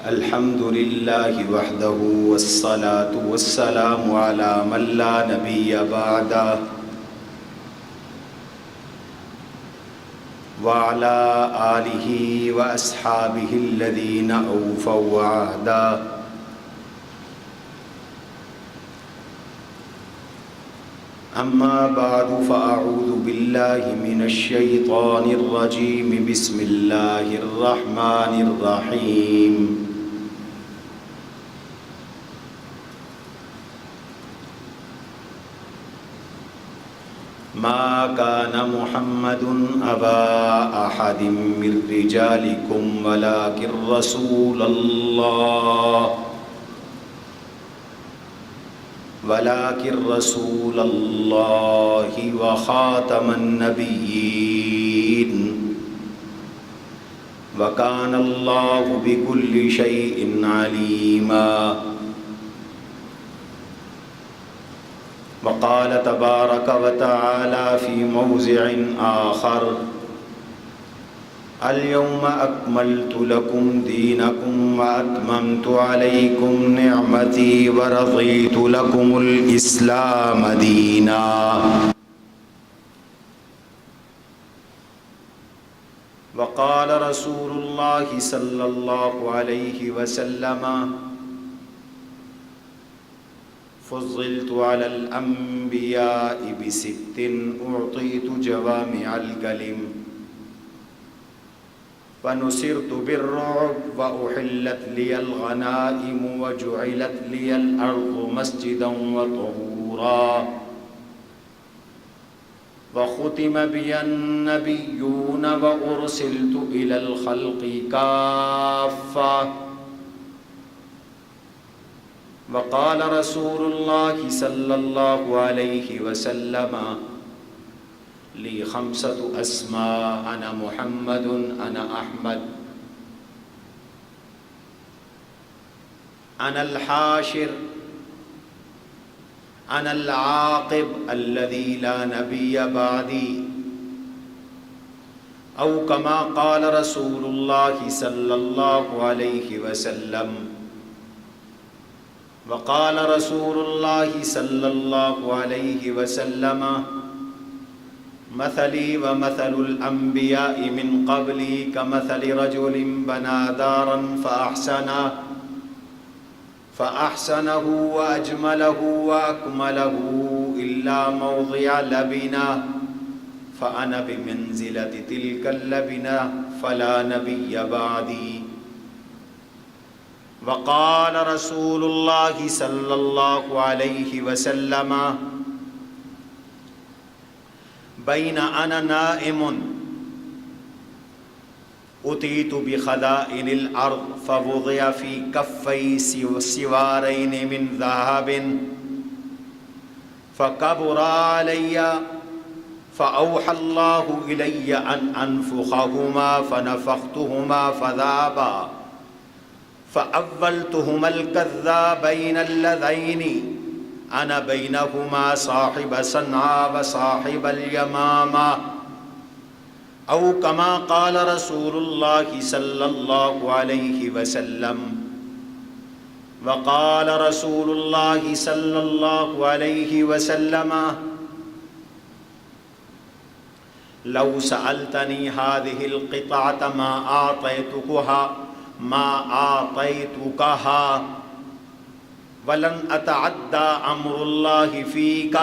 الحمد لله وحده والصلاة والسلام على من لا نبي بعده وعلى آله وأصحابه الذين أوفوا عهدا. أما بعد فأعوذ بالله من الشيطان الرجيم. بسم الله الرحمن الرحيم. ما كان محمد أبا أحد من رجالكم ولكن رسول الله وخاتم النبيين وكان الله بكل شيء عليما. وقال تبارك وتعالى في موضع آخر: اليوم أكملت لكم دينكم وأتممت عليكم نعمتي ورضيت لكم الإسلام دينا. وقال رسول الله صلى الله عليه وسلم: فضلت على الأنبياء بست أعطيت جوامع الكلم فنصرت بالرعب وأحلت لي الغنائم وجعلت لي الأرض مسجدا وطهورا وختم بي النبيون وأرسلت إلى الخلق كافة. وقال رسول الله صلى الله عليه وسلم: لي 5 أسماء: أنا محمد، أنا أحمد، أنا الحاشر، أنا العاقب الذي لا نبي بعدي، أو كما قال رسول الله صلى الله عليه وسلم. وقال رسول الله صلى الله عليه وسلم: مثلي ومثل الأنبياء من قبلي كمثل رجل بنى دارا فأحسنه وأجمله وأكمله إلا موضع لبنة فأنا بمنزلة تلك اللبنة فلا نبي بعدي. وقال رسول الله صلى الله عليه وسلم: بين أنا نائم أتيت بخزائن الأرض فوضع في كفي سوارين من ذهب فكبر علي فأوحى الله إلي أن أنفخهما فنفختهما فذابا فأولتهما الكذابين اللذين أنا بينهما صاحب صنعاء وصاحب اليمامة، أو كما قال رسول الله صلى الله عليه وسلم. وقال رسول الله صلى الله عليه وسلم: لو سألتني هذه القطعة ما أعطيتكها ولن أتعدى أمر الله فيك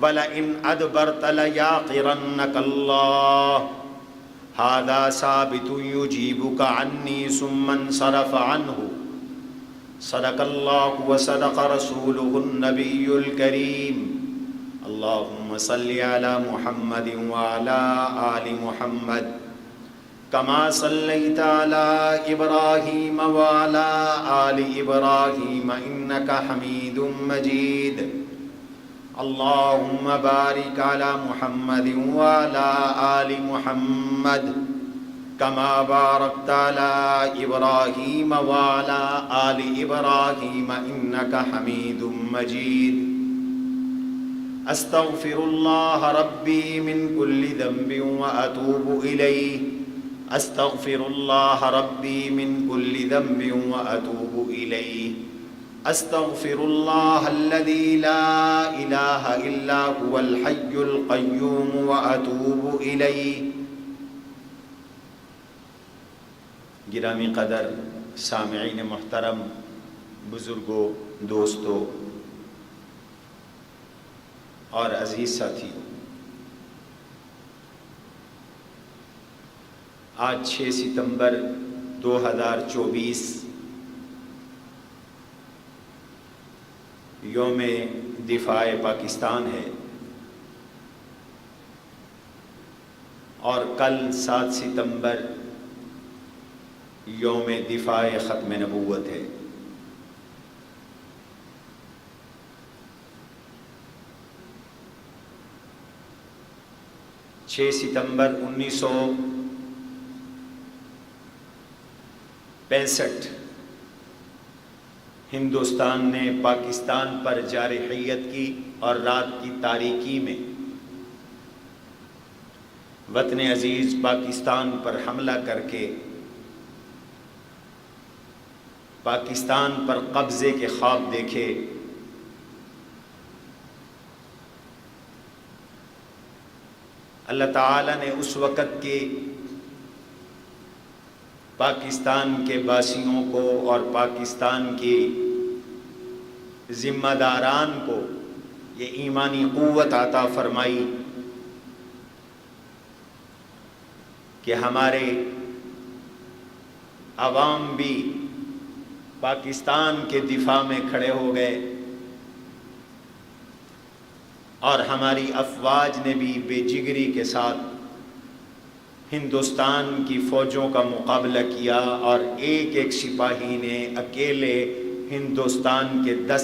ولئن أدبرت ليعقرنك الله. هذا ثابت يجيبك عني ثم انصرف عنه. صدق الله وصدق رسوله النبي الكريم. اللهم صل على محمد وعلى آل محمد كما صليت على إبراهيم وعلى آل إبراهيم إنك حميد مجيد. اللهم بارك على محمد وعلى آل محمد كما باركت على إبراهيم وعلى آل إبراهيم إنك حميد مجيد. استغفر الله ربي من كل ذنب وأتوب إليه استغفر اللہ ربی من کل ذنب واتوب الیہ استغفر اللہ الذی لا الہ الا هو الحی القیوم واتوب الیہ۔ گرامی قدر سامعین محترم، بزرگوں، دوستوں اور عزیز ساتھیوں، آج 6 ستمبر 2024 یوم دفاع پاکستان ہے، اور کل 7 ستمبر یوم دفاع ختم نبوت ہے۔ ستمبر 1965 ہندوستان نے پاکستان پر جارحیت کی اور رات کی تاریکی میں وطن عزیز پاکستان پر حملہ کر کے پاکستان پر قبضے کے خواب دیکھے۔ اللہ تعالیٰ نے اس وقت کے پاکستان کے باسیوں کو اور پاکستان کی ذمہ داران کو یہ ایمانی قوت عطا فرمائی کہ ہمارے عوام بھی پاکستان کے دفاع میں کھڑے ہو گئے، اور ہماری افواج نے بھی بے جگری کے ساتھ ہندوستان کی فوجوں کا مقابلہ کیا، اور ایک ایک سپاہی نے اکیلے ہندوستان کے 10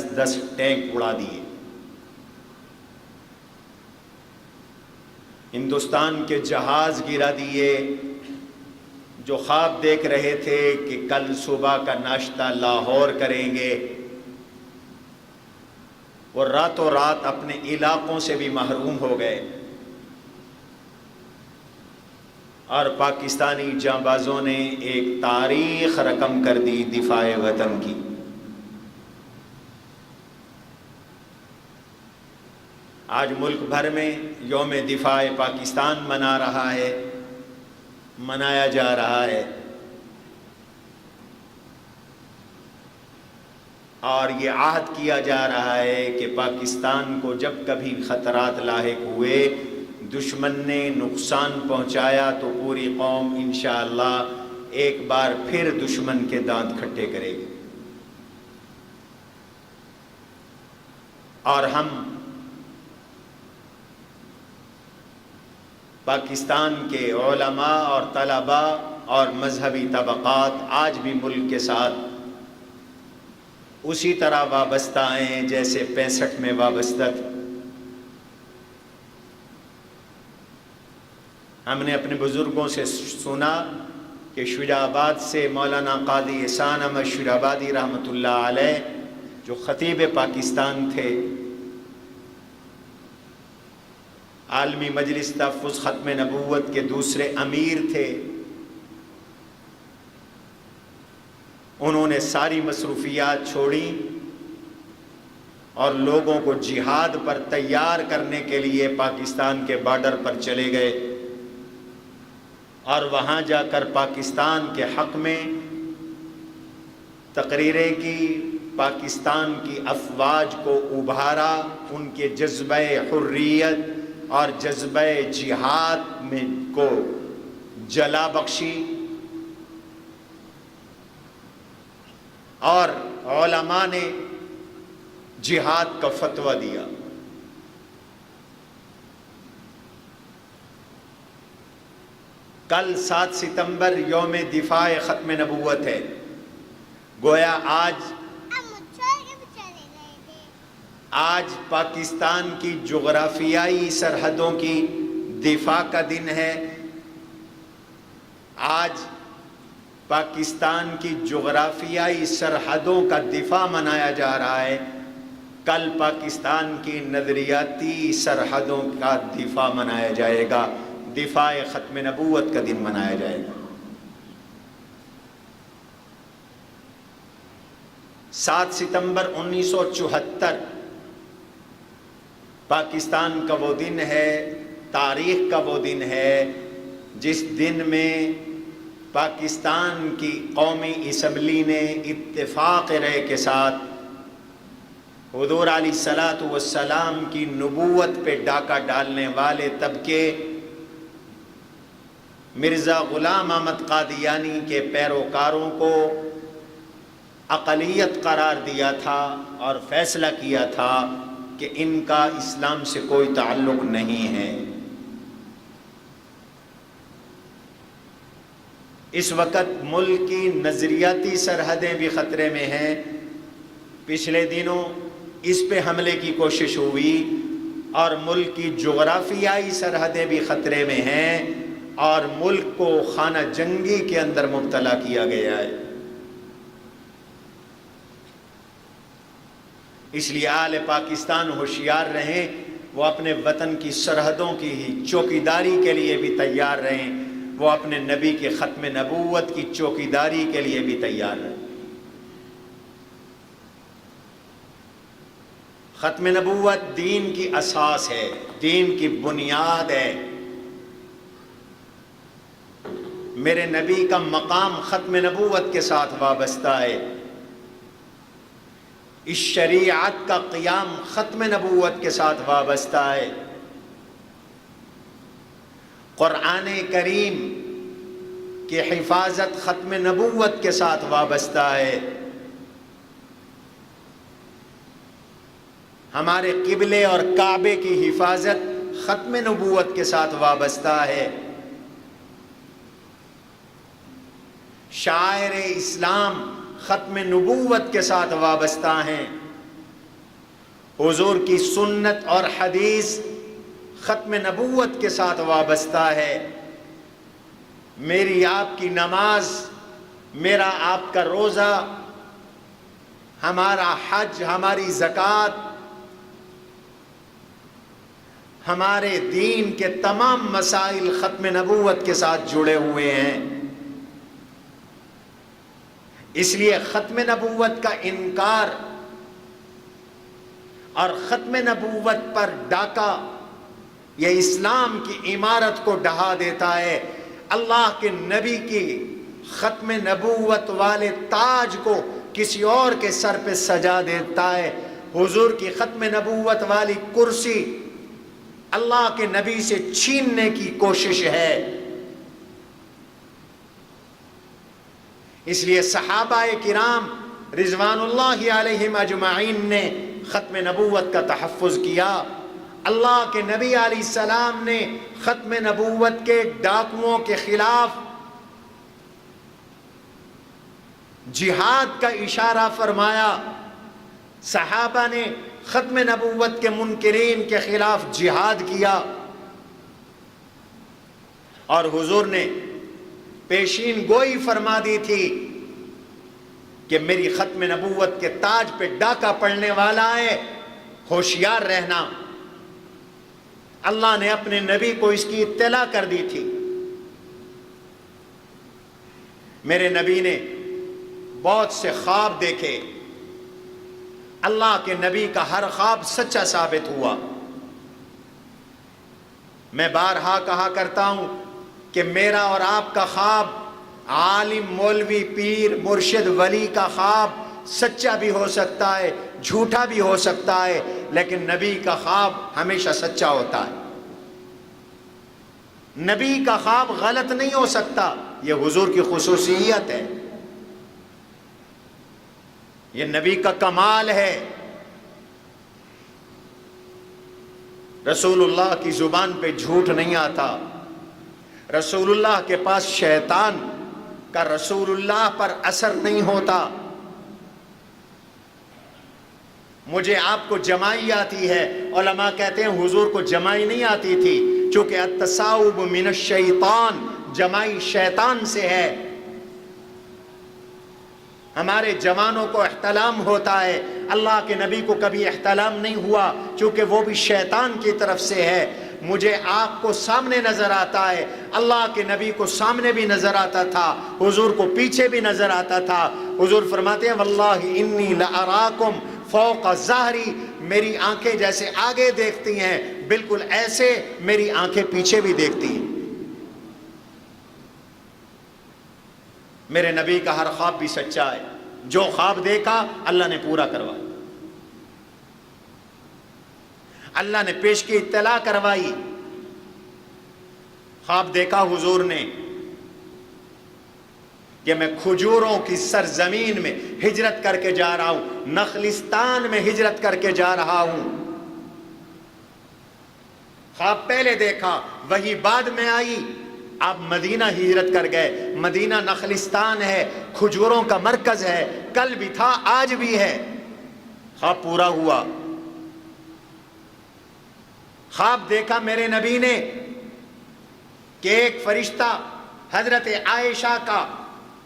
ٹینک اڑا دیے۔ ہندوستان کے جہاز گرا دیے، جو خواب دیکھ رہے تھے کہ کل صبح کا ناشتہ لاہور کریں گے، وہ راتوں رات اپنے علاقوں سے بھی محروم ہو گئے، اور پاکستانی جانبازوں نے ایک تاریخ رقم کر دی دفاع وطن کی۔ آج ملک بھر میں یوم دفاع پاکستان منایا جا رہا ہے، اور یہ عہد کیا جا رہا ہے کہ پاکستان کو جب کبھی خطرات لاحق ہوئے، دشمن نے نقصان پہنچایا، تو پوری قوم انشاءاللہ ایک بار پھر دشمن کے دانت کھٹے کرے گی، اور ہم پاکستان کے علماء اور طلباء اور مذہبی طبقات آج بھی ملک کے ساتھ اسی طرح وابستہ ہیں جیسے 65 میں وابستہ تھے۔ ہم نے اپنے بزرگوں سے سنا کہ شجاع آباد سے مولانا قاضی احسان احمد شجاع آبادی رحمۃ اللہ علیہ، جو خطیب پاکستان تھے، عالمی مجلس تحفظ ختم نبوت کے دوسرے امیر تھے، انہوں نے ساری مصروفیات چھوڑی اور لوگوں کو جہاد پر تیار کرنے کے لیے پاکستان کے بارڈر پر چلے گئے، اور وہاں جا کر پاکستان کے حق میں تقریریں کی، پاکستان کی افواج کو ابھارا، ان کے جذبہ حریت اور جذبہ جہاد میں کو جلا بخشی، اور علماء نے جہاد کا فتویٰ دیا۔ کل 7 ستمبر یوم دفاع ختم نبوت ہے، گویا آج پاکستان کی جغرافیائی سرحدوں کی دفاع کا دن ہے، آج پاکستان کی جغرافیائی سرحدوں کا دفاع منایا جا رہا ہے، کل پاکستان کی نظریاتی سرحدوں کا دفاع منایا جائے گا، دفاع ختم نبوت کا دن منایا جائے گا۔ 7 ستمبر 1974 پاکستان کا وہ دن ہے، تاریخ کا وہ دن ہے جس دن میں پاکستان کی قومی اسمبلی نے اتفاق رائے کے ساتھ حضور علیہ الصلاۃ والسلام کی نبوت پہ ڈاکہ ڈالنے والے طبقے مرزا غلام احمد قادیانی کے پیروکاروں کو اقلیت قرار دیا تھا اور فیصلہ کیا تھا کہ ان کا اسلام سے کوئی تعلق نہیں ہے۔ اس وقت ملک کی نظریاتی سرحدیں بھی خطرے میں ہیں۔ پچھلے دنوں اس پہ حملے کی کوشش ہوئی اور ملک کی جغرافیائی سرحدیں بھی خطرے میں ہیں اور ملک کو خانہ جنگی کے اندر مبتلا کیا گیا ہے۔ اس لیے اہل پاکستان ہوشیار رہیں، وہ اپنے وطن کی سرحدوں کی چوکیداری کے لیے بھی تیار رہیں، وہ اپنے نبی کے ختم نبوت کی چوکیداری کے لیے بھی تیار رہیں۔ ختم نبوت دین کی اساس ہے، دین کی بنیاد ہے۔ میرے نبی کا مقام ختم نبوت کے ساتھ وابستہ ہے، اس شریعت کا قیام ختم نبوت کے ساتھ وابستہ ہے۔ قرآن کریم کی حفاظت ختم نبوت کے ساتھ وابستہ ہے۔ ہمارے قبلے اور کعبے کی حفاظت ختم نبوت کے ساتھ وابستہ ہے۔ شاعر اسلام ختم نبوت کے ساتھ وابستہ ہیں۔ حضور کی سنت اور حدیث ختم نبوت کے ساتھ وابستہ ہے۔ میری آپ کی نماز، میرا آپ کا روزہ، ہمارا حج، ہماری زکوٰۃ، ہمارے دین کے تمام مسائل ختم نبوت کے ساتھ جڑے ہوئے ہیں۔ اس لیے ختم نبوت کا انکار اور ختم نبوت پر ڈاکہ یہ اسلام کی عمارت کو ڈھا دیتا ہے، اللہ کے نبی کی ختم نبوت والے تاج کو کسی اور کے سر پہ سجا دیتا ہے۔ حضور کی ختم نبوت والی کرسی اللہ کے نبی سے چھیننے کی کوشش ہے۔ اس لیے صحابہ کرام رضوان اللہ علیہم اجمعین نے ختم نبوت کا تحفظ کیا۔ اللہ کے نبی علیہ السلام نے ختم نبوت کے ڈاکوؤں کے خلاف جہاد کا اشارہ فرمایا۔ صحابہ نے ختم نبوت کے منکرین کے خلاف جہاد کیا اور حضور نے پیشین گوئی فرما دی تھی کہ میری ختم نبوت کے تاج پہ ڈاکہ پڑنے والا ہے، ہوشیار رہنا۔ اللہ نے اپنے نبی کو اس کی اطلاع کر دی تھی۔ میرے نبی نے بہت سے خواب دیکھے، اللہ کے نبی کا ہر خواب سچا ثابت ہوا۔ میں بارہا کہا کرتا ہوں کہ میرا اور آپ کا خواب، عالم، مولوی، پیر، مرشد، ولی کا خواب سچا بھی ہو سکتا ہے، جھوٹا بھی ہو سکتا ہے، لیکن نبی کا خواب ہمیشہ سچا ہوتا ہے۔ نبی کا خواب غلط نہیں ہو سکتا، یہ حضور کی خصوصیت ہے، یہ نبی کا کمال ہے۔ رسول اللہ کی زبان پہ جھوٹ نہیں آتا، رسول اللہ کے پاس شیطان کا رسول اللہ پر اثر نہیں ہوتا۔ مجھے آپ کو جمائی آتی ہے، علماء کہتے ہیں حضور کو جمائی نہیں آتی تھی، چونکہ التصاوب من الشیطان، جمائی شیطان سے ہے۔ ہمارے جوانوں کو احتلام ہوتا ہے، اللہ کے نبی کو کبھی احتلام نہیں ہوا، چونکہ وہ بھی شیطان کی طرف سے ہے۔ مجھے آپ کو سامنے نظر آتا ہے، اللہ کے نبی کو سامنے بھی نظر آتا تھا، حضور کو پیچھے بھی نظر آتا تھا۔ حضور فرماتے ہیں واللہ انی لأراکم فوق ظہری، میری آنکھیں جیسے آگے دیکھتی ہیں بالکل ایسے میری آنکھیں پیچھے بھی دیکھتی ہیں۔ میرے نبی کا ہر خواب بھی سچا ہے، جو خواب دیکھا اللہ نے پورا کروایا، اللہ نے پیش کی اطلاع کروائی۔ خواب دیکھا حضور نے کہ میں کھجوروں کی سرزمین میں ہجرت کر کے جا رہا ہوں، نخلستان میں ہجرت کر کے جا رہا ہوں۔ خواب پہلے دیکھا، وہی بعد میں آئی، آپ مدینہ ہجرت کر گئے۔ مدینہ نخلستان ہے، کھجوروں کا مرکز ہے، کل بھی تھا آج بھی ہے۔ خواب پورا ہوا۔ خواب دیکھا میرے نبی نے کہ ایک فرشتہ حضرت عائشہ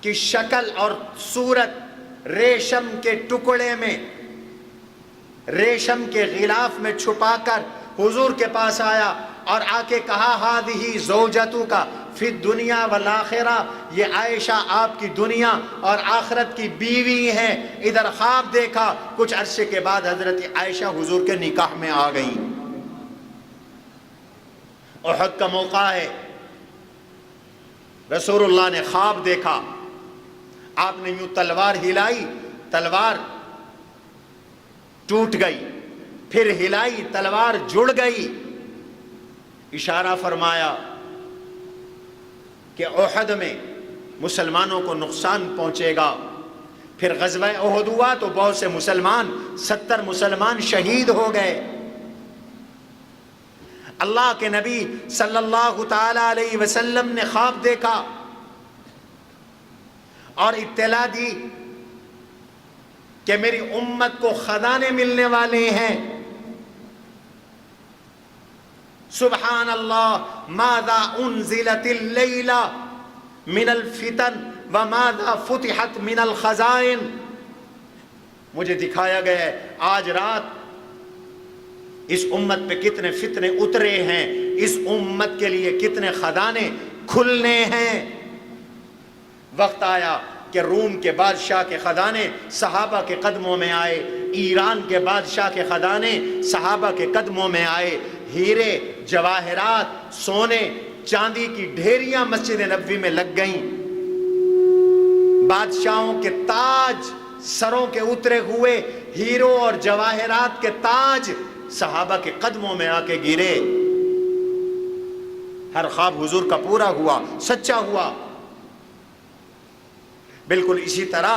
کی شکل اور صورت ریشم کے ٹکڑے میں، ریشم کے غلاف میں چھپا کر حضور کے پاس آیا اور آ کے کہا ہذہ زوجتک فی الدنیا والآخرہ، یہ عائشہ آپ کی دنیا اور آخرت کی بیوی ہیں۔ ادھر خواب دیکھا، کچھ عرصے کے بعد حضرت عائشہ حضور کے نکاح میں آ گئیں۔ احد کا موقع ہے، رسول اللہ نے خواب دیکھا، آپ نے یوں تلوار ہلائی، تلوار ٹوٹ گئی، پھر ہلائی تلوار جڑ گئی، اشارہ فرمایا کہ احد میں مسلمانوں کو نقصان پہنچے گا۔ پھر غزوہ احد ہوا تو بہت سے مسلمان، 70 مسلمان شہید ہو گئے۔ اللہ کے نبی صلی اللہ تعالی علیہ وسلم نے خواب دیکھا اور اطلاع دی کہ میری امت کو خزانے ملنے والے ہیں۔ سبحان اللہ، ماذا انزلت اللیلہ من الفتن وماذا فتحت من الخزائن۔ مجھے دکھایا گیا ہے آج رات اس امت پہ کتنے فتنے اترے ہیں، اس امت کے لیے کتنے خزانے کھلنے ہیں۔ وقت آیا کہ روم کے بادشاہ کے خزانے صحابہ کے قدموں میں آئے، ایران کے بادشاہ کے خزانے صحابہ کے قدموں میں آئے۔ ہیرے، جواہرات، سونے چاندی کی ڈھیریاں مسجد نبوی میں لگ گئیں۔ بادشاہوں کے تاج سروں کے اترے ہوئے ہیروں اور جواہرات کے تاج صحابہ کے قدموں میں آ کے گرے۔ ہر خواب حضور کا پورا ہوا، سچا ہوا۔ بالکل اسی طرح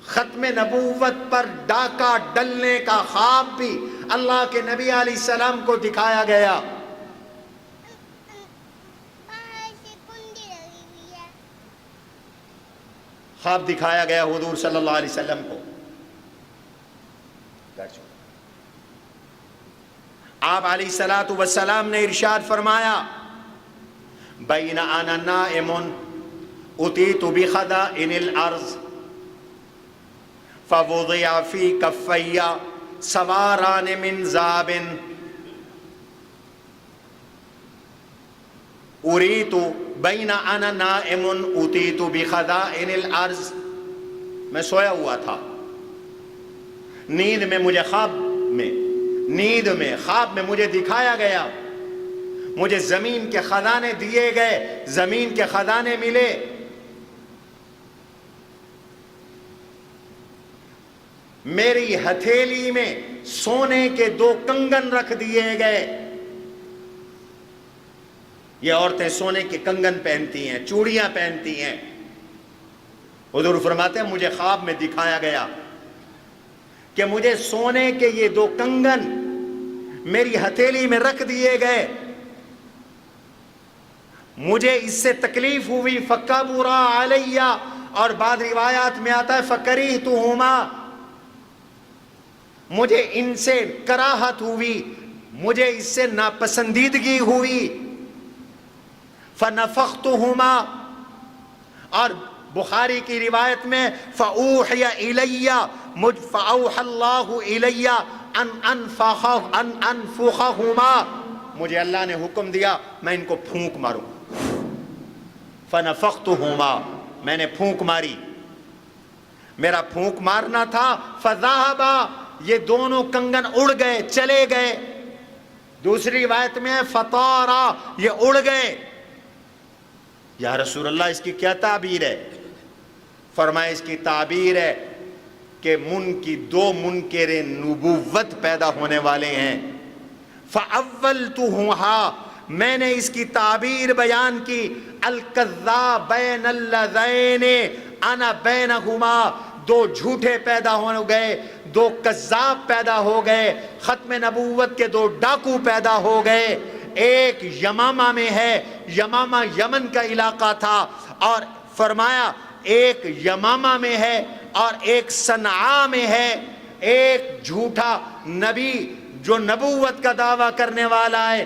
ختم نبوت پر ڈاکہ ڈلنے کا خواب بھی اللہ کے نبی علیہ السلام کو دکھایا گیا۔ خواب دکھایا گیا حضور صلی اللہ علیہ وسلم کو۔ آپ علیہ الصلوۃ والسلام نے ارشاد فرمایا بین انا نائم اتیت بخزائن الارض فوضع فی کفی سواران من ذهب اریت بین انا نائم اتیت بخزائن الارض۔ میں سویا ہوا تھا، نیند میں مجھے خواب میں مجھے دکھایا گیا، مجھے زمین کے خزانے دیے گئے، زمین کے خزانے ملے۔ میری ہتھیلی میں سونے کے 2 کنگن رکھ دیے گئے۔ یہ عورتیں سونے کے کنگن پہنتی ہیں، چوڑیاں پہنتی ہیں۔ حضور فرماتے ہیں مجھے خواب میں دکھایا گیا کہ مجھے سونے کے یہ 2 کنگن میری ہتھیلی میں رکھ دیے گئے۔ مجھے اس سے تکلیف ہوئی، فَكَبُرَ عَلَيَّ، اور بعض روایات میں آتا ہے فَكَرِهْتُهُمَا، مجھے ان سے کراہت ہوئی، مجھے اس سے ناپسندیدگی ہوئی۔ فَنَفَخْتُهُمَا، اور بخاری کی روایت میں فَأُوحِيَ إِلَيَّ فَأَوْحَى اللَّهُ إِلَيَّ أَنْ أَنفُخَهُمَا، مجھے اللہ نے حکم دیا میں ان کو پھونک ماروں. فنفختہما، میں نے پھونک ماری، میرا پھونک مارنا تھا. فذہبا، یہ دونوں کنگن اڑ گئے، چلے گئے. دوسری روایت میں ہے فطارا، یہ اڑ گئے. یا رسول اللہ اس کی کیا تعبیر ہے؟ فرمایا اس کی تعبیر ہے کہ دو منکر نبوت پیدا ہونے والے ہیں. فَأَوَّلْتُهَا، میں نے اس کی تعبیر بیان کی. الکذاب بین اللذین انا بینہما، دو جھوٹے پیدا ہو گئے، دو کذاب پیدا ہو گئے، ختم نبوت کے دو ڈاکو پیدا ہو گئے. ایک یمامہ میں ہے، یمامہ یمن کا علاقہ تھا، اور فرمایا ایک یمامہ میں ہے اور ایک صنعاء میں ہے. ایک جھوٹا نبی جو نبوت کا دعویٰ کرنے والا ہے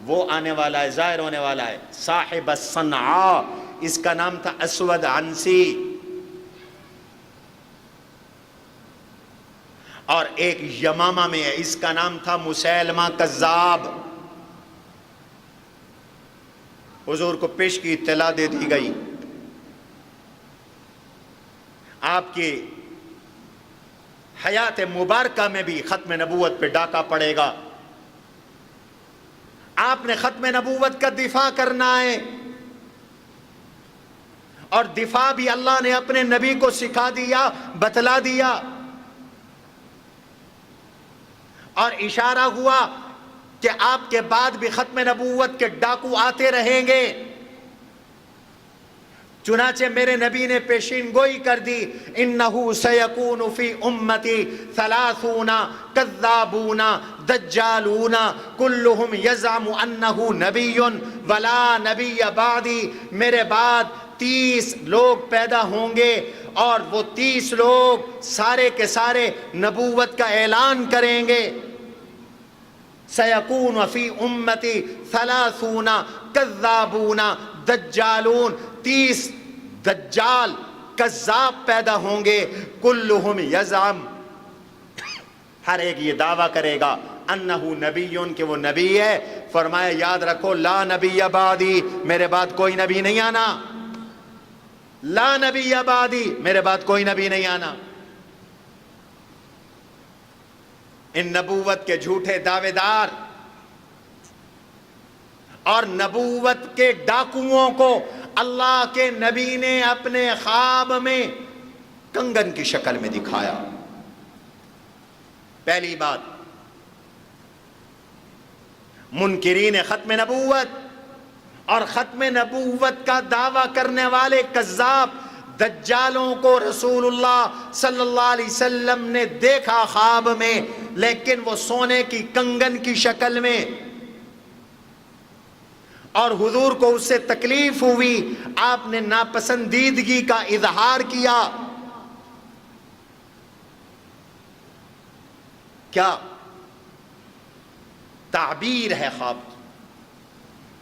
وہ آنے والا ہے، ظاہر ہونے والا ہے. صاحب الصنعاء، اس کا نام تھا اسود عنسی. اور ایک یمامہ میں ہے، اس کا نام تھا مسیلمہ کذاب. حضور کو پیش کی اطلاع دے دی گئی، آپ کی حیات مبارکہ میں بھی ختم نبوت پہ ڈاکہ پڑے گا. آپ نے ختم نبوت کا دفاع کرنا ہے، اور دفاع بھی اللہ نے اپنے نبی کو سکھا دیا، بتلا دیا. اور اشارہ ہوا کہ آپ کے بعد بھی ختم نبوت کے ڈاکو آتے رہیں گے. چنانچہ میرے نبی نے پیشین گوئی کر دی، انہو سیکون فی امتی 30 کذابون دجالون کلہم یزعم انہو نبی ولا نبی بعدی. میرے بعد 30 لوگ پیدا ہوں گے، اور وہ 30 لوگ سارے کے سارے نبوت کا اعلان کریں گے. سیکون فی امتی 30 کذابون دجالون، 30 دجال کذاب پیدا ہوں گے. کلہم یزعم، ہر ایک یہ دعویٰ کرے گا انہو نبی، کہ وہ نبی ہے. فرمایا یاد رکھو لا نبی بعدی، میرے بعد کوئی نبی نہیں آنا. لا نبی بعدی، میرے بعد کوئی نبی نہیں آنا. ان نبوت کے جھوٹے دعوے دار اور نبوت کے ڈاکوؤں کو اللہ کے نبی نے اپنے خواب میں کنگن کی شکل میں دکھایا. پہلی بات، منکرین ختم نبوت اور ختم نبوت کا دعویٰ کرنے والے کذاب دجالوں کو رسول اللہ صلی اللہ علیہ وسلم نے دیکھا خواب میں، لیکن وہ سونے کی کنگن کی شکل میں. اور حضور کو اس سے تکلیف ہوئی، آپ نے ناپسندیدگی کا اظہار کیا. کیا تعبیر ہے خواب،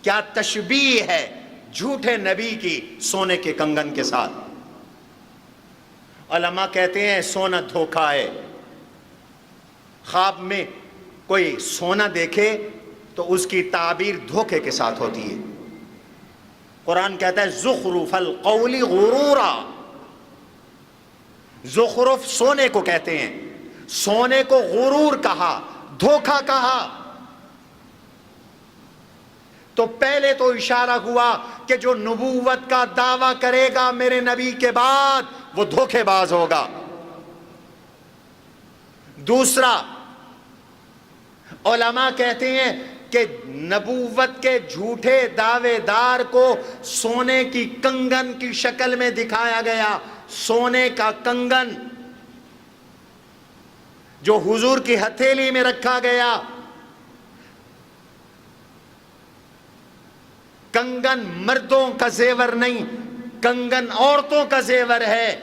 کیا تشبیہ ہے جھوٹے نبی کی سونے کے کنگن کے ساتھ. علماء کہتے ہیں سونا دھوکہ ہے. خواب میں کوئی سونا دیکھے تو اس کی تعبیر دھوکے کے ساتھ ہوتی ہے. قرآن کہتا ہے زخرف القول غرورا، زخرف سونے کو کہتے ہیں، سونے کو غرور کہا، دھوکہ کہا. تو پہلے تو اشارہ ہوا کہ جو نبوت کا دعویٰ کرے گا میرے نبی کے بعد وہ دھوکے باز ہوگا. دوسرا، علماء کہتے ہیں کہ نبوت کے جھوٹے دعوے دار کو سونے کی کنگن کی شکل میں دکھایا گیا. سونے کا کنگن جو حضور کی ہتھیلی میں رکھا گیا. کنگن مردوں کا زیور نہیں، کنگن عورتوں کا زیور ہے.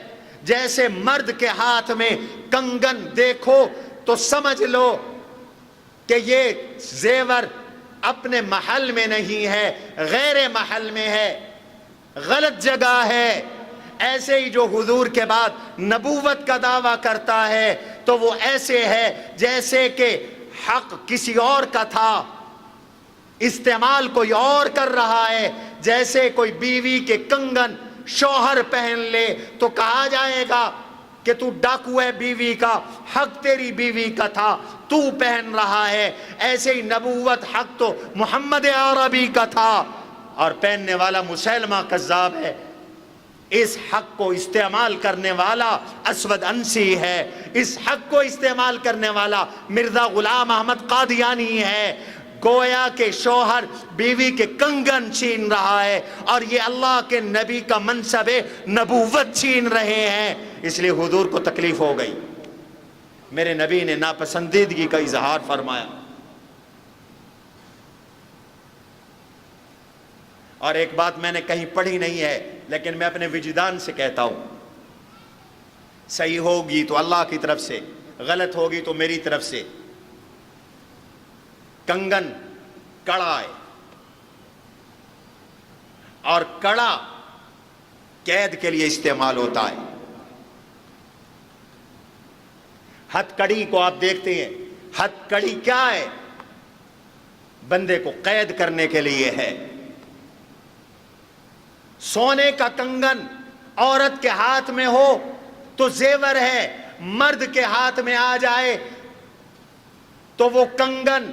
جیسے مرد کے ہاتھ میں کنگن دیکھو تو سمجھ لو کہ یہ زیور اپنے محل میں نہیں ہے، غیر محل میں ہے، غلط جگہ ہے. ایسے ہی جو حضور کے بعد نبوت کا دعویٰ کرتا ہے تو وہ ایسے ہے جیسے کہ حق کسی اور کا تھا، استعمال کوئی اور کر رہا ہے. جیسے کوئی بیوی کے کنگن شوہر پہن لے تو کہا جائے گا کہ تو ڈاکو ہے بیوی کا، حق تیری بیوی کا تھا، تو پہن رہا ہے. ایسے ہی نبوت حق تو محمد عربی کا تھا اور پہننے والا مسیلمہ کذاب ہے. اس حق کو استعمال کرنے والا اسود انسی ہے، اس حق کو استعمال کرنے والا مرزا غلام احمد قادیانی ہے. گویا کہ شوہر بیوی کے کنگن چھین رہا ہے اور یہ اللہ کے نبی کا منصب نبوت چھین رہے ہیں. اس لیے حضور کو تکلیف ہو گئی. میرے نبی نے ناپسندیدگی کا اظہار فرمایا. اور ایک بات میں نے کہیں پڑھی نہیں ہے لیکن میں اپنے وجدان سے کہتا ہوں، صحیح ہوگی تو اللہ کی طرف سے، غلط ہوگی تو میری طرف سے. کنگن کڑا ہے اور کڑا قید کے لیے استعمال ہوتا ہے. ہتھ کڑی کو آپ دیکھتے ہیں، ہتھ کڑی کیا ہے؟ بندے کو قید کرنے کے لیے ہے. سونے کا کنگن عورت کے ہاتھ میں ہو تو زیور ہے، مرد کے ہاتھ میں آ جائے تو وہ کنگن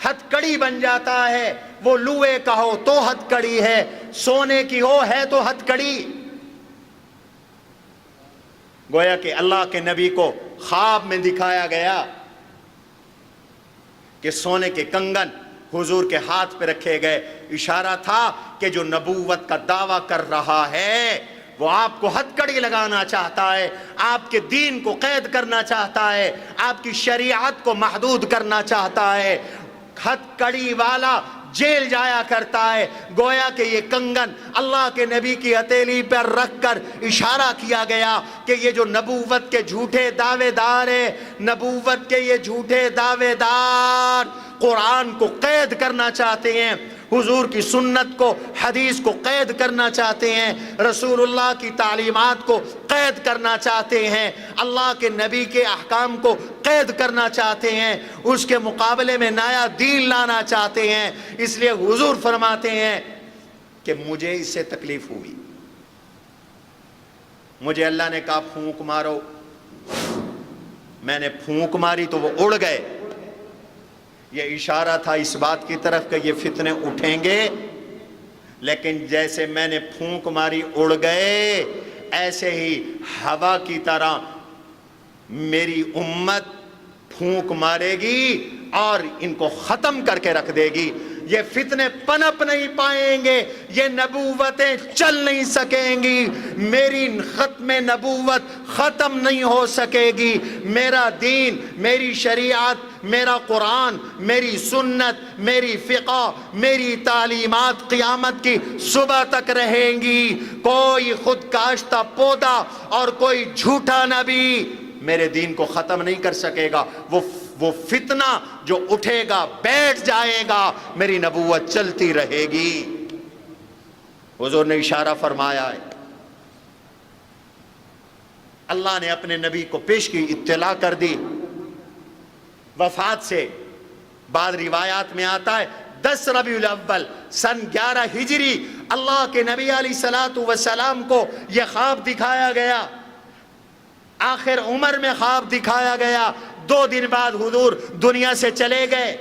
ہتھ کڑی بن جاتا ہے. وہ لوہے کا ہو تو ہتھ کڑی ہے، سونے کی ہو ہے تو ہتھ کڑی. گویا کہ اللہ کے نبی کو خواب میں دکھایا گیا کہ سونے کے کنگن حضور کے ہاتھ پہ رکھے گئے. اشارہ تھا کہ جو نبوت کا دعویٰ کر رہا ہے وہ آپ کو ہتھ کڑی لگانا چاہتا ہے، آپ کے دین کو قید کرنا چاہتا ہے، آپ کی شریعت کو محدود کرنا چاہتا ہے. ہتھ کڑی والا جیل جایا کرتا ہے. گویا کہ یہ کنگن اللہ کے نبی کی ہتھیلی پر رکھ کر اشارہ کیا گیا کہ یہ جو نبوت کے جھوٹے دعوے دار ہیں، نبوت کے یہ جھوٹے دعوے دار قرآن کو قید کرنا چاہتے ہیں، حضور کی سنت کو، حدیث کو قید کرنا چاہتے ہیں، رسول اللہ کی تعلیمات کو قید کرنا چاہتے ہیں، اللہ کے نبی کے احکام کو قید کرنا چاہتے ہیں، اس کے مقابلے میں نیا دین لانا چاہتے ہیں. اس لیے حضور فرماتے ہیں کہ مجھے اس سے تکلیف ہوئی. مجھے اللہ نے کہا پھونک مارو، میں نے پھونک ماری تو وہ اڑ گئے. یہ اشارہ تھا اس بات کی طرف کہ یہ فتنے اٹھیں گے، لیکن جیسے میں نے پھونک ماری اڑ گئے، ایسے ہی ہوا کی طرح میری امت پھونک مارے گی اور ان کو ختم کر کے رکھ دے گی. یہ فتنے پنپ نہیں پائیں گے، یہ نبوتیں چل نہیں سکیں گی، میری ختم نبوت ختم نہیں ہو سکے گی. میرا دین، میری شریعت، میرا قرآن، میری سنت، میری فقہ، میری تعلیمات قیامت کی صبح تک رہیں گی. کوئی خود کاشتہ پودا اور کوئی جھوٹا نبی میرے دین کو ختم نہیں کر سکے گا. وہ فتنہ جو اٹھے گا بیٹھ جائے گا، میری نبوت چلتی رہے گی. حضور نے اشارہ فرمایا ہے، اللہ نے اپنے نبی کو پیش کی، اطلاع کر دی. وفات سے بعض روایات میں آتا ہے 10 ربیع الاول سن 11 ہجری اللہ کے نبی علیہ الصلوۃ والسلام کو یہ خواب دکھایا گیا. آخر عمر میں خواب دکھایا گیا. 2 دن بعد حضور دنیا سے چلے گئے.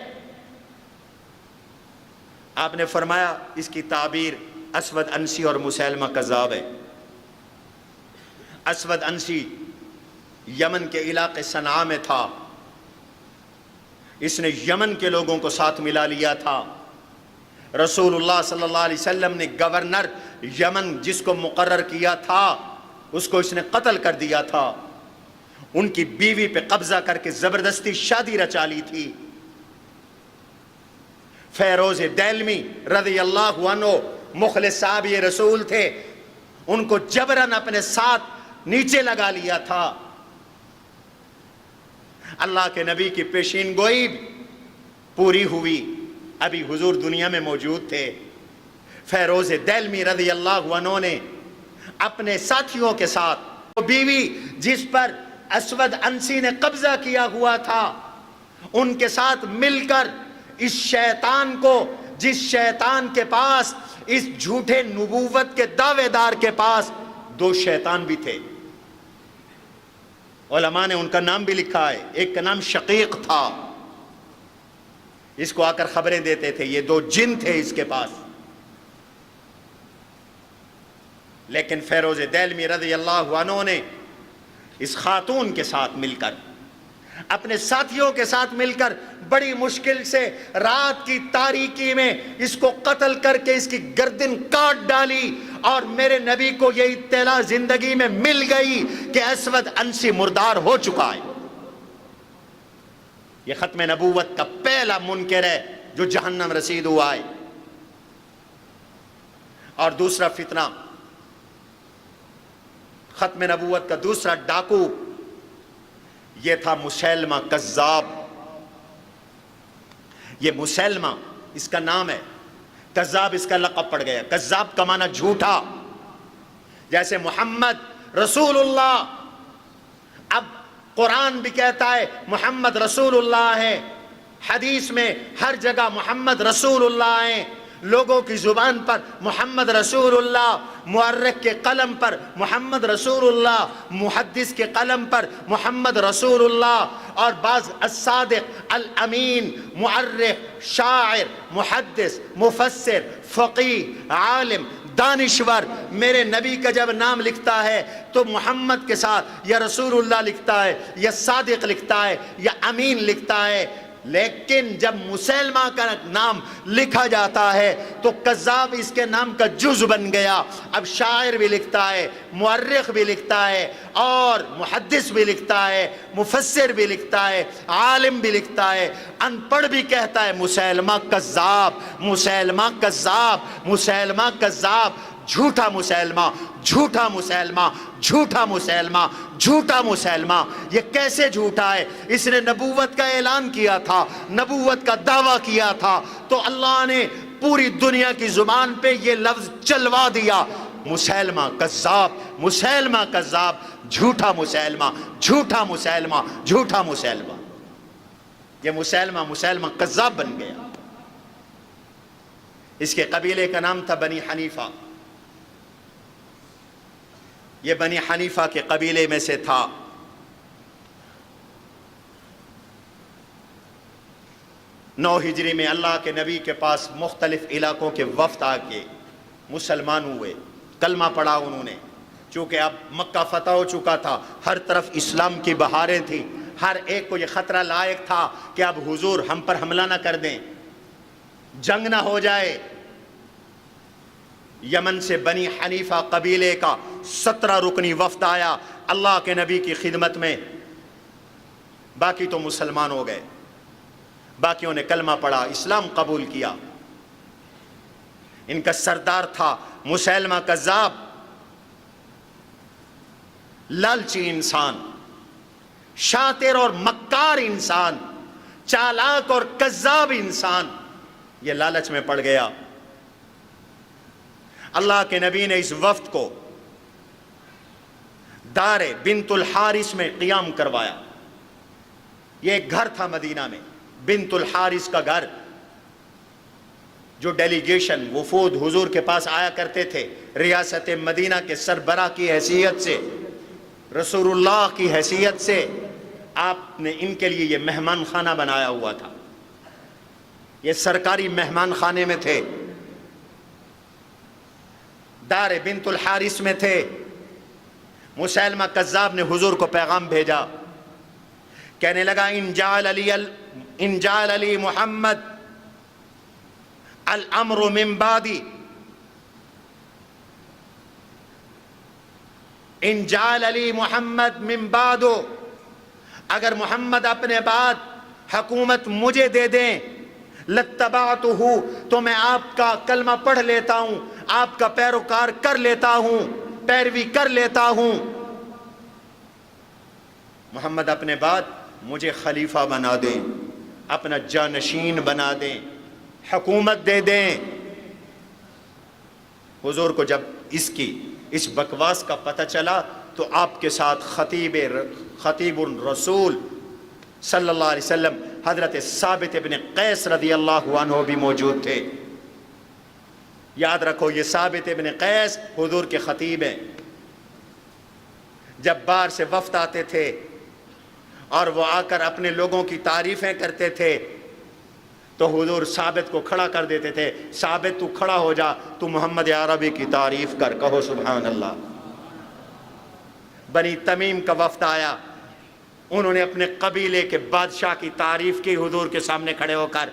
آپ نے فرمایا اس کی تعبیر اسود انسی اور مسیلمہ کذاب ہے. اسود انسی یمن کے علاقے صنعاء میں تھا. اس نے یمن کے لوگوں کو ساتھ ملا لیا تھا. رسول اللہ صلی اللہ علیہ وسلم نے گورنر یمن جس کو مقرر کیا تھا اس کو اس نے قتل کر دیا تھا. ان کی بیوی پہ قبضہ کر کے زبردستی شادی رچا لی تھی. فیروز دہلمی رضی اللہ عنہ مخلص صحابی رسول تھے، ان کو جبراً اپنے ساتھ نیچے لگا لیا تھا. اللہ کے نبی کی پیشین گوئی پوری ہوئی. ابھی حضور دنیا میں موجود تھے. فیروز دہلمی رضی اللہ عنہ نے اپنے ساتھیوں کے ساتھ وہ بیوی جس پر اسود انسی نے قبضہ کیا ہوا تھا ان کے ساتھ مل کر اس شیطان کو جس شیطان کے پاس، اس جھوٹے نبوت کے دعوے دار کے پاس 2 شیطان بھی تھے، علماء نے ان کا نام بھی لکھا ہے۔ ایک کا نام شقیق تھا، اس کو آ کر خبریں دیتے تھے، یہ 2 جن تھے اس کے پاس۔ لیکن فیروز دیلمی رضی اللہ عنہ نے اس خاتون کے ساتھ مل کر، اپنے ساتھیوں کے ساتھ مل کر بڑی مشکل سے رات کی تاریکی میں اس کو قتل کر کے اس کی گردن کاٹ ڈالی، اور میرے نبی کو یہ اطلاع زندگی میں مل گئی کہ اسود انسی مردار ہو چکا ہے۔ یہ ختم نبوت کا پہلا منکر ہے جو جہنم رسید ہوا ہے۔ اور دوسرا فتنہ، ختم نبوت کا دوسرا ڈاکو، یہ تھا مسیلمہ کذاب۔ یہ مسیلمہ اس کا نام ہے، کذاب اس کا لقب پڑ گیا۔ کذاب کا معنی جھوٹا، جیسے محمد رسول اللہ، اب قرآن بھی کہتا ہے محمد رسول اللہ ہے، حدیث میں ہر جگہ محمد رسول اللہ ہیں، لوگوں کی زبان پر محمد رسول اللہ، مورخ کے قلم پر محمد رسول اللہ، محدث کے قلم پر محمد رسول اللہ، اور بعض الصادق الامین، مورخ، شاعر، محدث، مفسر، فقیہ، عالم، دانشور، میرے نبی کا جب نام لکھتا ہے تو محمد کے ساتھ یا رسول اللہ لکھتا ہے، یا صادق لکھتا ہے، یا امین لکھتا ہے۔ لیکن جب مسیلمہ کا نام لکھا جاتا ہے تو کذاب اس کے نام کا جز بن گیا۔ اب شاعر بھی لکھتا ہے، مورخ بھی لکھتا ہے، اور محدث بھی لکھتا ہے، مفسر بھی لکھتا ہے، عالم بھی لکھتا ہے، ان پڑھ بھی کہتا ہے مسیلمہ کذاب، مسیلمہ کذاب، مسیلمہ کذاب، جھوٹا مسیلمہ، جھوٹا مسیلمہ، جھوٹا مسیلمہ، جھوٹا مسیلمہ۔ یہ کیسے جھوٹا ہے؟ اس نے نبوت کا اعلان کیا تھا، نبوت کا دعویٰ کیا تھا، تو اللہ نے پوری دنیا کی زبان پہ یہ لفظ چلوا دیا، مسیلمہ کذاب، مسیلمہ کذاب، جھوٹا مسیلمہ، جھوٹا مسیلمہ، جھوٹا مسیلمہ۔ یہ مسیلمہ کذاب بن گیا۔ اس کے قبیلے کا نام تھا بنی حنیفہ۔ یہ بنی حنیفہ کے قبیلے میں سے تھا۔ نو ہجری میں اللہ کے نبی کے پاس مختلف علاقوں کے وفد آ کے مسلمان ہوئے، کلمہ پڑھا انہوں نے، چونکہ اب مکہ فتح ہو چکا تھا، ہر طرف اسلام کی بہاریں تھیں، ہر ایک کو یہ خطرہ لائق تھا کہ اب حضور ہم پر حملہ نہ کر دیں، جنگ نہ ہو جائے۔ یمن سے بنی حنیفہ قبیلے کا 17 رکنی وفد آیا اللہ کے نبی کی خدمت میں۔ باقی تو مسلمان ہو گئے، باقیوں نے کلمہ پڑھا، اسلام قبول کیا۔ ان کا سردار تھا مسیلمہ کذاب، لالچی انسان، شاطر اور مکار انسان، چالاک اور کذاب انسان، یہ لالچ میں پڑ گیا۔ اللہ کے نبی نے اس وفد کو دار بنت الحارث میں قیام کروایا۔ یہ ایک گھر تھا مدینہ میں، بنت الحارث کا گھر، جو ڈیلیگیشن وفود حضور کے پاس آیا کرتے تھے ریاست مدینہ کے سربراہ کی حیثیت سے، رسول اللہ کی حیثیت سے، آپ نے ان کے لیے یہ مہمان خانہ بنایا ہوا تھا۔ یہ سرکاری مہمان خانے میں تھے، دار بنت الحارث میں تھے۔ مسیلمہ کذاب نے حضور کو پیغام بھیجا، کہنے لگا ان جعل علی محمد الامر من بعدی، ان جعل علی محمد من بعدو، اگر محمد اپنے بعد حکومت مجھے دے دیں، لاتبعتہ، تو میں آپ کا کلمہ پڑھ لیتا ہوں، آپ کا پیروکار کر لیتا ہوں، پیروی کر لیتا ہوں۔ محمد اپنے بعد مجھے خلیفہ بنا دیں، اپنا جانشین بنا دیں، حکومت دے دیں۔ حضور کو جب اس بکواس کا پتہ چلا تو آپ کے ساتھ خطیب الرسول صلی اللہ علیہ وسلم حضرت ثابت ابن قیس رضی اللہ عنہ بھی موجود تھے۔ یاد رکھو یہ ثابت ابن قیس حضور کے خطیب ہیں. جب باہر سے وفد آتے تھے اور وہ آ کر اپنے لوگوں کی تعریفیں کرتے تھے تو حضور ثابت کو کھڑا کر دیتے تھے. ثابت تو کھڑا ہو جا, تو محمد عربی کی تعریف کر. کہو سبحان اللہ. بنی تمیم کا وفد آیا, انہوں نے اپنے قبیلے کے بادشاہ کی تعریف کی حضور کے سامنے کھڑے ہو کر.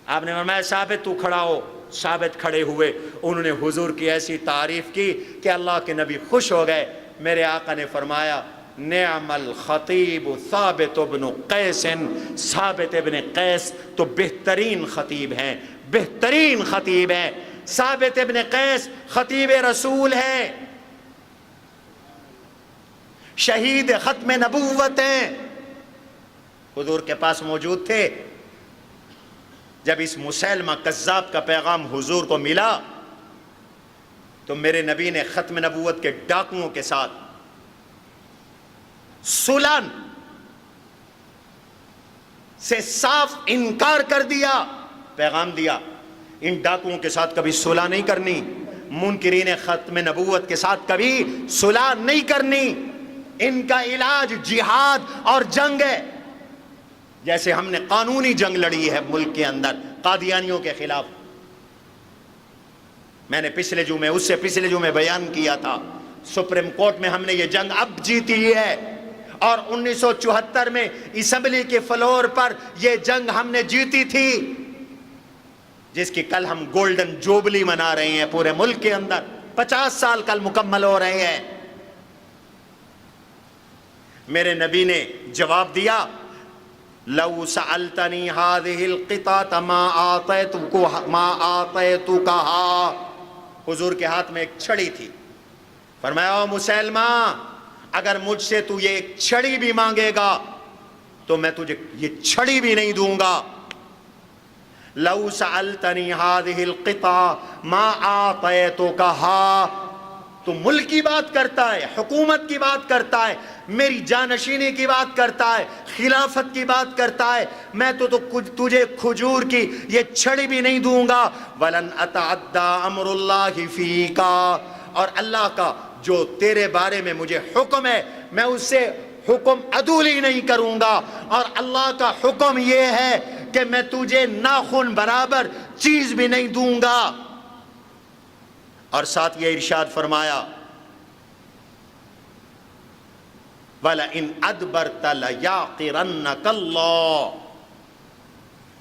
آپ نے فرمایا ثابت تو کھڑا ہو. ثابت کھڑے ہوئے, انہوں نے حضور کی ایسی تعریف کی کہ اللہ کے نبی خوش ہو گئے. میرے آقا نے فرمایا نعم الخطیب ثابت ابن قیس. ثابت ابن قیس تو بہترین خطیب ہیں, بہترین خطیب ہیں. ثابت ابن قیس خطیب رسول ہیں, شہید ختم نبوت ہیں. حضور کے پاس موجود تھے. جب اس مسیلمہ کذاب کا پیغام حضور کو ملا تو میرے نبی نے ختم نبوت کے ڈاکوؤں کے ساتھ صلح سے صاف انکار کر دیا. پیغام دیا ان ڈاکوؤں کے ساتھ کبھی صلح نہیں کرنی, منکرین ختم نبوت کے ساتھ کبھی صلح نہیں کرنی. ان کا علاج جہاد اور جنگ ہے. جیسے ہم نے قانونی جنگ لڑی ہے ملک کے اندر قادیانیوں کے خلاف. میں نے پچھلے جمعے, اس سے پچھلے جمعے بیان کیا تھا, سپریم کورٹ میں ہم نے یہ جنگ اب جیتی ہے, اور 1974 میں اسمبلی کے فلور پر یہ جنگ ہم نے جیتی تھی, جس کی کل ہم گولڈن جوبلی منا رہے ہیں پورے ملک کے اندر. 50 سال کل مکمل ہو رہے ہیں. میرے نبی نے جواب دیا لو سألتنی هذه القطعة ما آتیتکہا. حضور کے ہاتھ میں ایک چھڑی تھی. فرمایا او مسلمہ, اگر مجھ سے تو یہ ایک چھڑی بھی مانگے گا تو میں تجھے یہ چھڑی بھی نہیں دوں گا. لو سألتنی هذه القطعة ما آتیتکہا. تو ملک کی بات کرتا ہے, حکومت کی بات کرتا ہے, میری جانشینی کی بات کرتا ہے, خلافت کی بات کرتا ہے, میں تو تجھے کھجور کی یہ چھڑی بھی نہیں دوں گا. وَلَنْ أَتَعَدَّى أَمْرُ اللَّهِ فِيكَ. اور اللہ کا جو تیرے بارے میں مجھے حکم ہے میں اس سے حکم عدولی نہیں کروں گا. اور اللہ کا حکم یہ ہے کہ میں تجھے ناخن برابر چیز بھی نہیں دوں گا. اور ساتھ یہ ارشاد فرمایا وَلَئِنْ أَدْبَرْتَ لَيَعْقِرَنَّكَ اللَّهُ.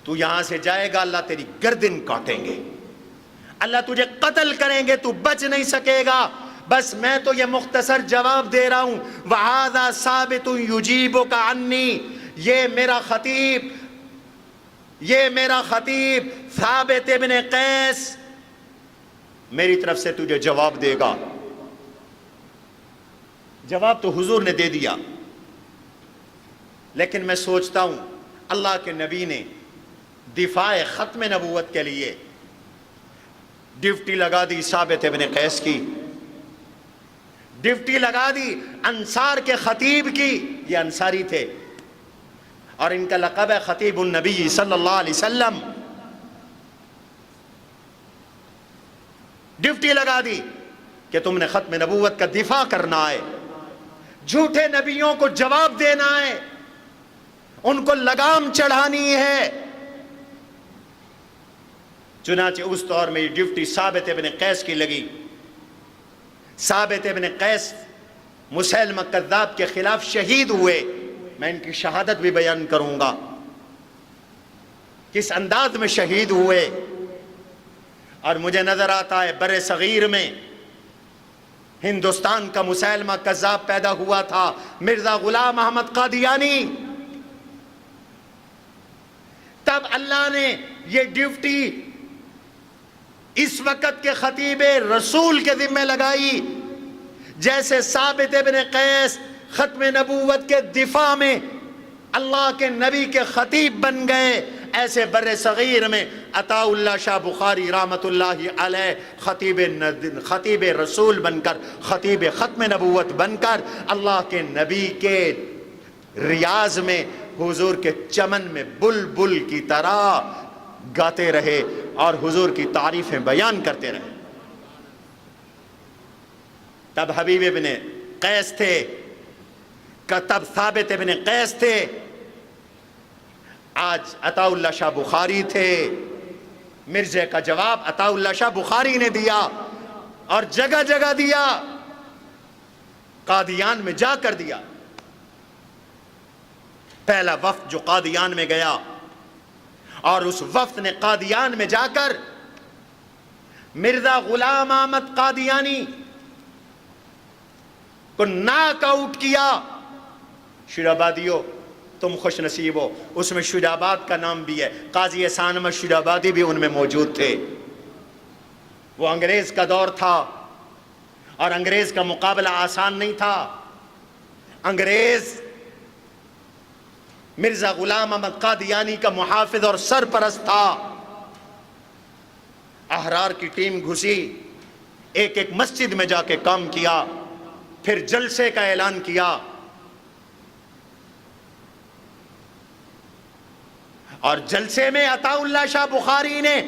تو یہاں سے جائے گا اللہ تیری گردن کاٹیں گے, اللہ تجھے قتل کریں گے, تو بچ نہیں سکے گا. بس میں تو یہ مختصر جواب دے رہا ہوں. وَهَذَا ثَابِتٌ يُجِيبُكَ عَنِّي. یہ میرا خطیب ثابت ابن قیس میری طرف سے تجھے جواب دے گا. جواب تو حضور نے دے دیا, لیکن میں سوچتا ہوں اللہ کے نبی نے دفاع ختم نبوت کے لیے ڈیوٹی لگا دی ثابت ابن قیس کی, ڈیوٹی لگا دی انصار کے خطیب کی. یہ انصاری تھے اور ان کا لقب ہے خطیب النبی صلی اللہ علیہ وسلم. ڈیوٹی لگا دی کہ تم نے ختم نبوت کا دفاع کرنا ہے, جھوٹے نبیوں کو جواب دینا ہے, ان کو لگام چڑھانی ہے. چنانچہ اس دور میں یہ ڈیوٹی ثابت ابن قیس کی لگی. ثابت ابن قیس مسیلمہ کذاب کے خلاف شہید ہوئے. میں ان کی شہادت بھی بیان کروں گا, کس انداز میں شہید ہوئے. اور مجھے نظر آتا ہے بر صغیر میں ہندوستان کا مسیلمہ کذاب پیدا ہوا تھا, مرزا غلام احمد قادیانی. تب اللہ نے یہ ڈیوٹی اس وقت کے خطیب رسول کے ذمہ لگائی. جیسے ثابت ابن قیس ختم نبوت کے دفاع میں اللہ کے نبی کے خطیب بن گئے, ایسے بر صغیر میں عطا اللہ شاہ بخاری رحمت اللہ علیہ خطیب رسول بن کر, خطیب ختم نبوت بن کر اللہ کے نبی کے ریاض میں حضور کے چمن میں بلبل کی طرح گاتے رہے اور حضور کی تعریفیں بیان کرتے رہے۔ تب حبیب ابن قیس تھے، تب ثابت ابن قیس تھے، آج عطا اللہ شاہ بخاری تھے۔ مرزے کا جواب عطا اللہ شاہ بخاری نے دیا اور جگہ جگہ دیا، قادیان میں جا کر دیا۔ پہلا وفد جو قادیان میں گیا اور اس وفد نے قادیان میں جا کر مرزا غلام احمد قادیانی کو ناک آؤٹ کیا۔ شیرآبادیوں تم خوش نصیب ہو، اس میں شیرآباد کا نام بھی ہے، قاضی احسان احمد شیرآبادی بھی ان میں موجود تھے۔ وہ انگریز کا دور تھا اور انگریز کا مقابلہ آسان نہیں تھا۔ انگریز مرزا غلام احمد قادیانی کا محافظ اور سرپرست تھا۔ احرار کی ٹیم گھسی، ایک ایک مسجد میں جا کے کام کیا، پھر جلسے کا اعلان کیا اور جلسے میں عطا اللہ شاہ بخاری نے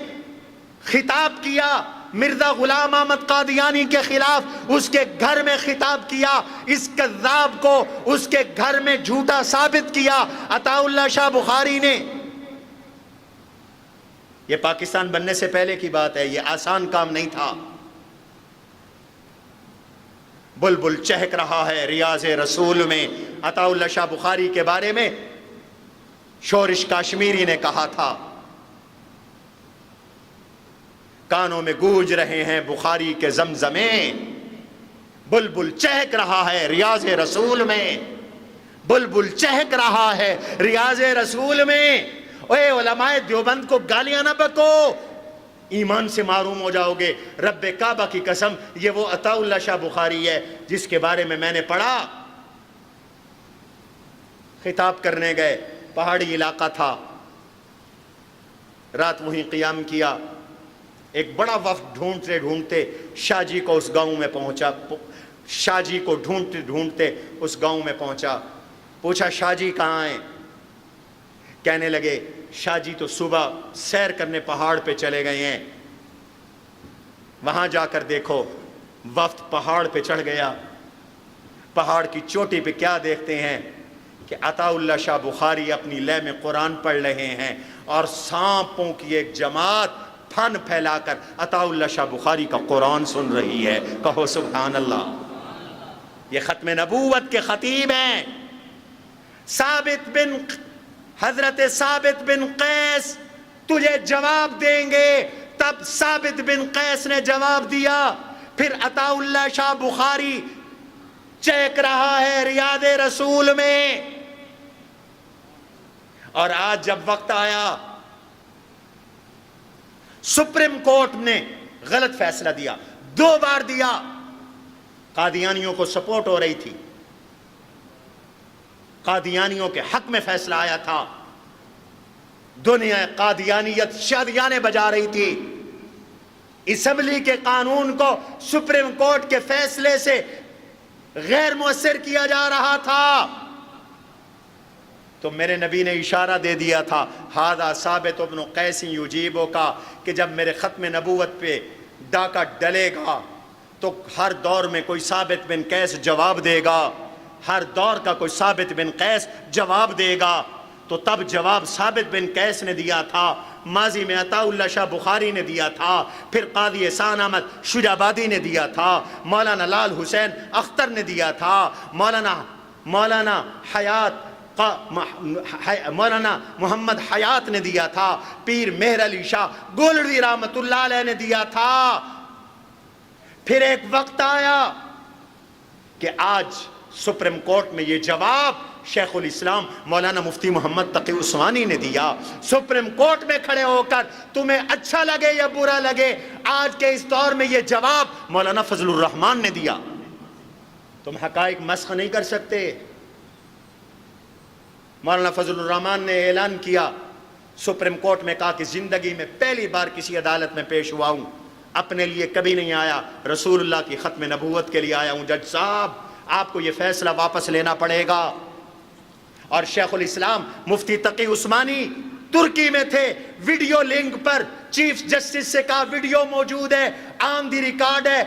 خطاب کیا مرزا غلام احمد قادیانی کے خلاف، اس کے گھر میں خطاب کیا، اس کذاب کو اس کے گھر میں جھوٹا ثابت کیا عطا اللہ شاہ بخاری نے۔ یہ پاکستان بننے سے پہلے کی بات ہے، یہ آسان کام نہیں تھا۔ بلبل چہک رہا ہے ریاض رسول میں، عطا اللہ شاہ بخاری کے بارے میں شورش کاشمیری نے کہا تھا، کانوں میں گونج رہے ہیں بخاری کے زمزمے، بلبل چہک رہا ہے ریاض رسول میں، بلبل چہک رہا ہے ریاض رسول میں۔ اے علماء دیوبند کو گالیاں نہ بکو، ایمان سے معروم ہو جاؤ گے۔ رب کعبہ کی قسم، یہ وہ عطا اللہ شاہ بخاری ہے جس کے بارے میں نے پڑھا۔ خطاب کرنے گئے، پہاڑی علاقہ تھا، رات وہیں قیام کیا۔ ایک بڑا وفد ڈھونڈتے ڈھونڈتے شاہ جی کو اس گاؤں میں پہنچا، شاہ جی کو ڈھونڈتے ڈھونڈتے اس گاؤں میں پہنچا۔ پوچھا شاہ جی کہاں ہیں؟ کہنے لگے شاہ جی تو صبح سیر کرنے پہاڑ پہ چلے گئے ہیں، وہاں جا کر دیکھو۔ وفد پہاڑ پہ چڑھ گیا۔ پہاڑ کی چوٹی پہ کیا دیکھتے ہیں کہ عطا اللہ شاہ بخاری اپنی لے میں قرآن پڑھ رہے ہیں اور سانپوں کی ایک جماعت پھن پھیلا کر عطا اللہ شاہ بخاری کا قرآن سن رہی ہے۔ کہو سبحان اللہ۔ یہ ختم نبوت کے خطیب ہیں۔ حضرت ثابت بن قیس تجھے جواب دیں گے۔ تب ثابت بن قیس نے جواب دیا، پھر عطا اللہ شاہ بخاری چہک رہا ہے ریاض رسول میں۔ اور آج جب وقت آیا، سپریم کورٹ نے غلط فیصلہ دیا، 2 بار دیا۔ قادیانیوں کو سپورٹ ہو رہی تھی، قادیانیوں کے حق میں فیصلہ آیا تھا، دنیا قادیانیت شادیانے بجا رہی تھی۔ اسمبلی کے قانون کو سپریم کورٹ کے فیصلے سے غیر مؤثر کیا جا رہا تھا، تو میرے نبی نے اشارہ دے دیا تھا، ھذا ثابت بن قیس یجیبو کا، کہ جب میرے ختم نبوت پہ ڈاکہ ڈلے گا تو ہر دور میں کوئی ثابت بن قیس جواب دے گا، ہر دور کا کوئی ثابت بن قیس جواب دے گا۔ تو تب جواب ثابت بن قیس نے دیا تھا، ماضی میں عطا اللہ شاہ بخاری نے دیا تھا، پھر قاضی احسان احمد شیرآبادی نے دیا تھا، مولانا لال حسین اختر نے دیا تھا، مولانا محمد حیات نے دیا تھا، پیر مہر علی شاہ گولڑوی رحمت اللہ علیہ نے دیا تھا۔ پھر ایک وقت آیا کہ آج سپریم کورٹ میں یہ جواب شیخ الاسلام مولانا مفتی محمد تقی عثمانی نے دیا۔ سپریم کورٹ میں کھڑے ہو کر تمہیں اچھا لگے یا برا لگے، آج کے اس دور میں یہ جواب مولانا فضل الرحمان نے دیا۔ تم حقائق مسخ نہیں کر سکتے۔ مولانا فضل الرحمان نے اعلان کیا، سپریم کورٹ میں کہا کہ زندگی میں پہلی بار کسی عدالت میں پیش ہوا ہوں، اپنے لیے کبھی نہیں آیا، رسول اللہ کی ختم نبوت کے لیے آیا ہوں۔ جج صاحب آپ کو یہ فیصلہ واپس لینا پڑے گا۔ اور شیخ الاسلام مفتی تقی عثمانی ترکی میں تھے، ویڈیو لنک پر چیف جسٹس سے کہا ویڈیو موجود ہے، آن دی ریکارڈ ہے،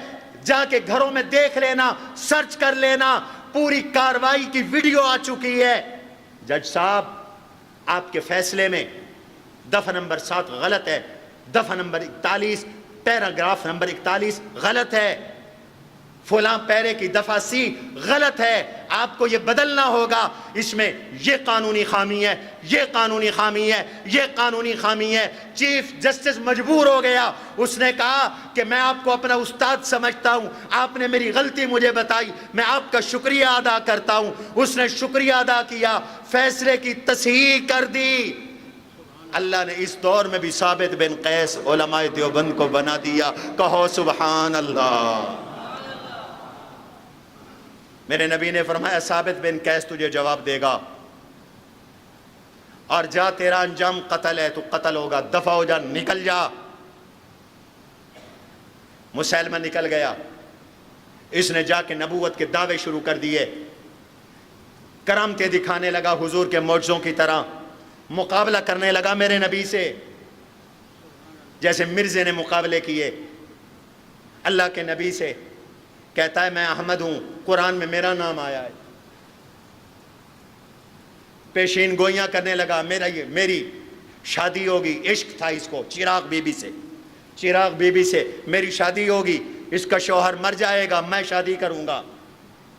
جا کے گھروں میں دیکھ لینا، سرچ کر لینا، پوری کاروائی کی ویڈیو آ چکی ہے۔ جج صاحب آپ کے فیصلے میں دفعہ نمبر 7 غلط ہے، دفعہ نمبر 41 پیراگراف نمبر 41 غلط ہے، فلاں پیرے کی دفعہ سی غلط ہے، آپ کو یہ بدلنا ہوگا، اس میں یہ قانونی خامی ہے، یہ قانونی خامی ہے، یہ قانونی خامی ہے۔ چیف جسٹس مجبور ہو گیا، اس نے کہا کہ میں آپ کو اپنا استاد سمجھتا ہوں، آپ نے میری غلطی مجھے بتائی، میں آپ کا شکریہ ادا کرتا ہوں۔ اس نے شکریہ ادا کیا، فیصلے کی تصحیح کر دی۔ اللہ نے اس دور میں بھی ثابت بن قیس علماء دیوبند کو بنا دیا، کہو سبحان اللہ۔ میرے نبی نے فرمایا ثابت بن قیس تجھے جواب دے گا، اور جا تیرا انجام قتل ہے، تو قتل ہوگا، دفع ہو جا، نکل جا۔ مسیلمہ نکل گیا، اس نے جا کے نبوت کے دعوے شروع کر دیے، کرامتیں دکھانے لگا حضور کے معجزوں کی طرح، مقابلہ کرنے لگا میرے نبی سے، جیسے مرزے نے مقابلے کیے اللہ کے نبی سے۔ کہتا ہے میں احمد ہوں، قرآن میں میرا نام آیا ہے، پیشین گوئیاں کرنے لگا، میری شادی ہوگی، عشق تھا اس کو چراغ بی بی سے، چراغ بی بی سے میری شادی ہوگی، اس کا شوہر مر جائے گا، میں شادی کروں گا،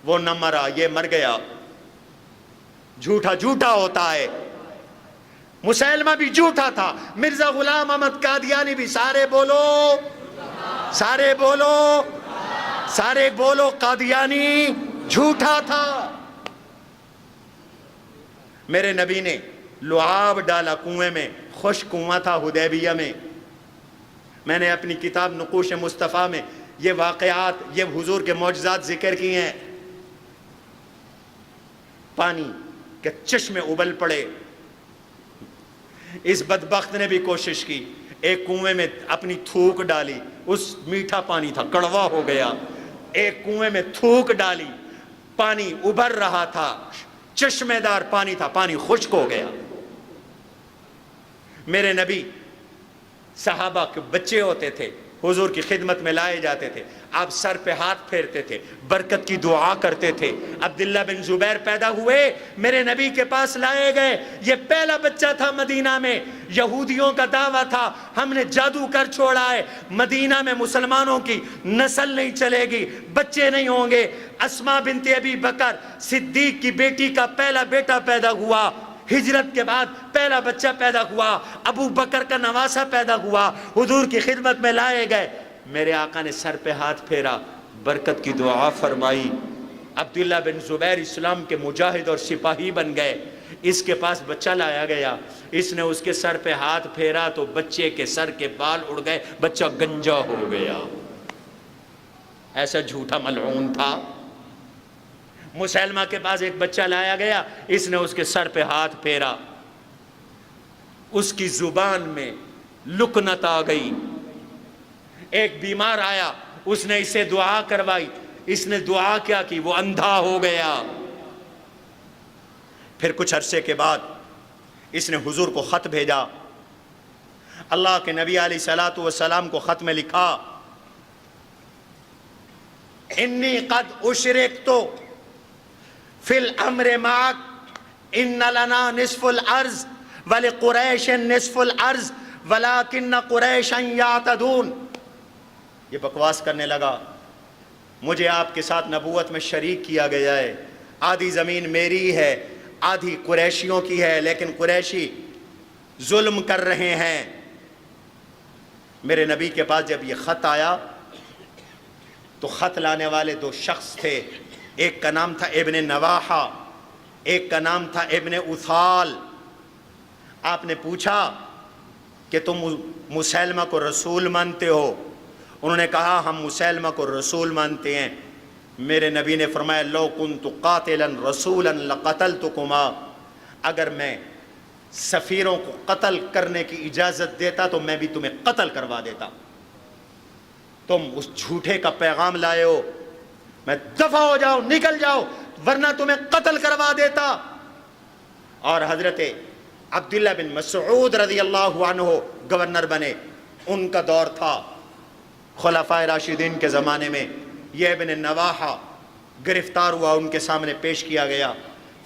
وہ نہ مرا، یہ مر گیا۔ جھوٹا جھوٹا ہوتا ہے، مسیلمہ بھی جھوٹا تھا، مرزا غلام احمد قادیانی بھی، سارے بولو، سارے بولو، سارے بولو، قادیانی جھوٹا تھا۔ میرے نبی نے لعاب ڈالا کنویں میں، خشک کنواں تھا حدیبیہ میں۔ میں نے اپنی کتاب نقوش مصطفیٰ میں یہ واقعات، یہ حضور کے معجزات ذکر کیے ہیں۔ پانی کے چشمے ابل پڑے، اس بدبخت نے بھی کوشش کی، ایک کنویں میں اپنی تھوک ڈالی، اس میٹھا پانی تھا کڑوا ہو گیا، ایک کنویں میں تھوک ڈالی، پانی ابھر رہا تھا، چشمے دار پانی تھا، پانی خشک ہو گیا۔ میرے نبی صحابہ کے بچے ہوتے تھے، حضور کی خدمت میں لائے جاتے تھے، آپ سر پہ ہاتھ پھیرتے تھے، برکت کی دعا کرتے تھے۔ عبداللہ بن زبیر پیدا ہوئے، میرے نبی کے پاس لائے گئے، یہ پہلا بچہ تھا مدینہ میں، یہودیوں کا دعویٰ تھا ہم نے جادو کر چھوڑا ہے، مدینہ میں مسلمانوں کی نسل نہیں چلے گی، بچے نہیں ہوں گے۔ اسماء بنت ابی بکر صدیق کی بیٹی کا پہلا بیٹا پیدا ہوا، ہجرت کے بعد پہلا بچہ پیدا ہوا، ابو بکر کا نواسہ پیدا ہوا، حضور کی خدمت میں لائے گئے۔ میرے آقا نے سر پہ ہاتھ پھیرا، برکت کی دعا فرمائی۔ عبداللہ بن زبیر اسلام کے مجاہد اور سپاہی بن گئے، اس کے پاس بچہ لایا گیا، اس نے اس کے سر پہ ہاتھ پھیرا تو بچے کے سر کے بال اڑ گئے، بچہ گنجا ہو گیا۔ ایسا جھوٹا ملعون تھا۔ مسیلمہ کے پاس ایک بچہ لایا گیا، اس نے اس کے سر پہ ہاتھ پھیرا، اس کی زبان میں لکنت آ گئی۔ ایک بیمار آیا، اس نے اسے دعا کروائی، اس نے دعا کیا کی، وہ اندھا ہو گیا۔ پھر کچھ عرصے کے بعد اس نے حضور کو خط بھیجا، اللہ کے نبی علیہ الصلوۃ والسلام کو خط میں لکھا، انی قد اشرکت فی الامر معک ان لنا نصف الارض ولقریش نصف الارض ولکن قریشا یعتدون۔ یہ بکواس کرنے لگا، مجھے آپ کے ساتھ نبوت میں شریک کیا گیا ہے، آدھی زمین میری ہے، آدھی قریشیوں کی ہے، لیکن قریشی ظلم کر رہے ہیں۔ میرے نبی کے پاس جب یہ خط آیا تو خط لانے والے دو شخص تھے، ایک کا نام تھا ابن نواحہ، ایک کا نام تھا ابن اثال۔ آپ نے پوچھا کہ تم مسیلمہ کو رسول مانتے ہو؟ انہوں نے کہا ہم مسیلمہ کو رسول مانتے ہیں۔ میرے نبی نے فرمایا لو کنت قاتلا رسولا لقتلتکما، اگر میں سفیروں کو قتل کرنے کی اجازت دیتا تو میں بھی تمہیں قتل کروا دیتا۔ تم اس جھوٹے کا پیغام لائے ہو، میں دفع ہو جاؤ، نکل جاؤ، ورنہ تمہیں قتل کروا دیتا۔ اور حضرت عبداللہ بن مسعود رضی اللہ عنہ گورنر بنے، ان کا دور تھا خلفائے راشدین کے زمانے میں۔ یہ ابن نواحہ گرفتار ہوا، ان کے سامنے پیش کیا گیا۔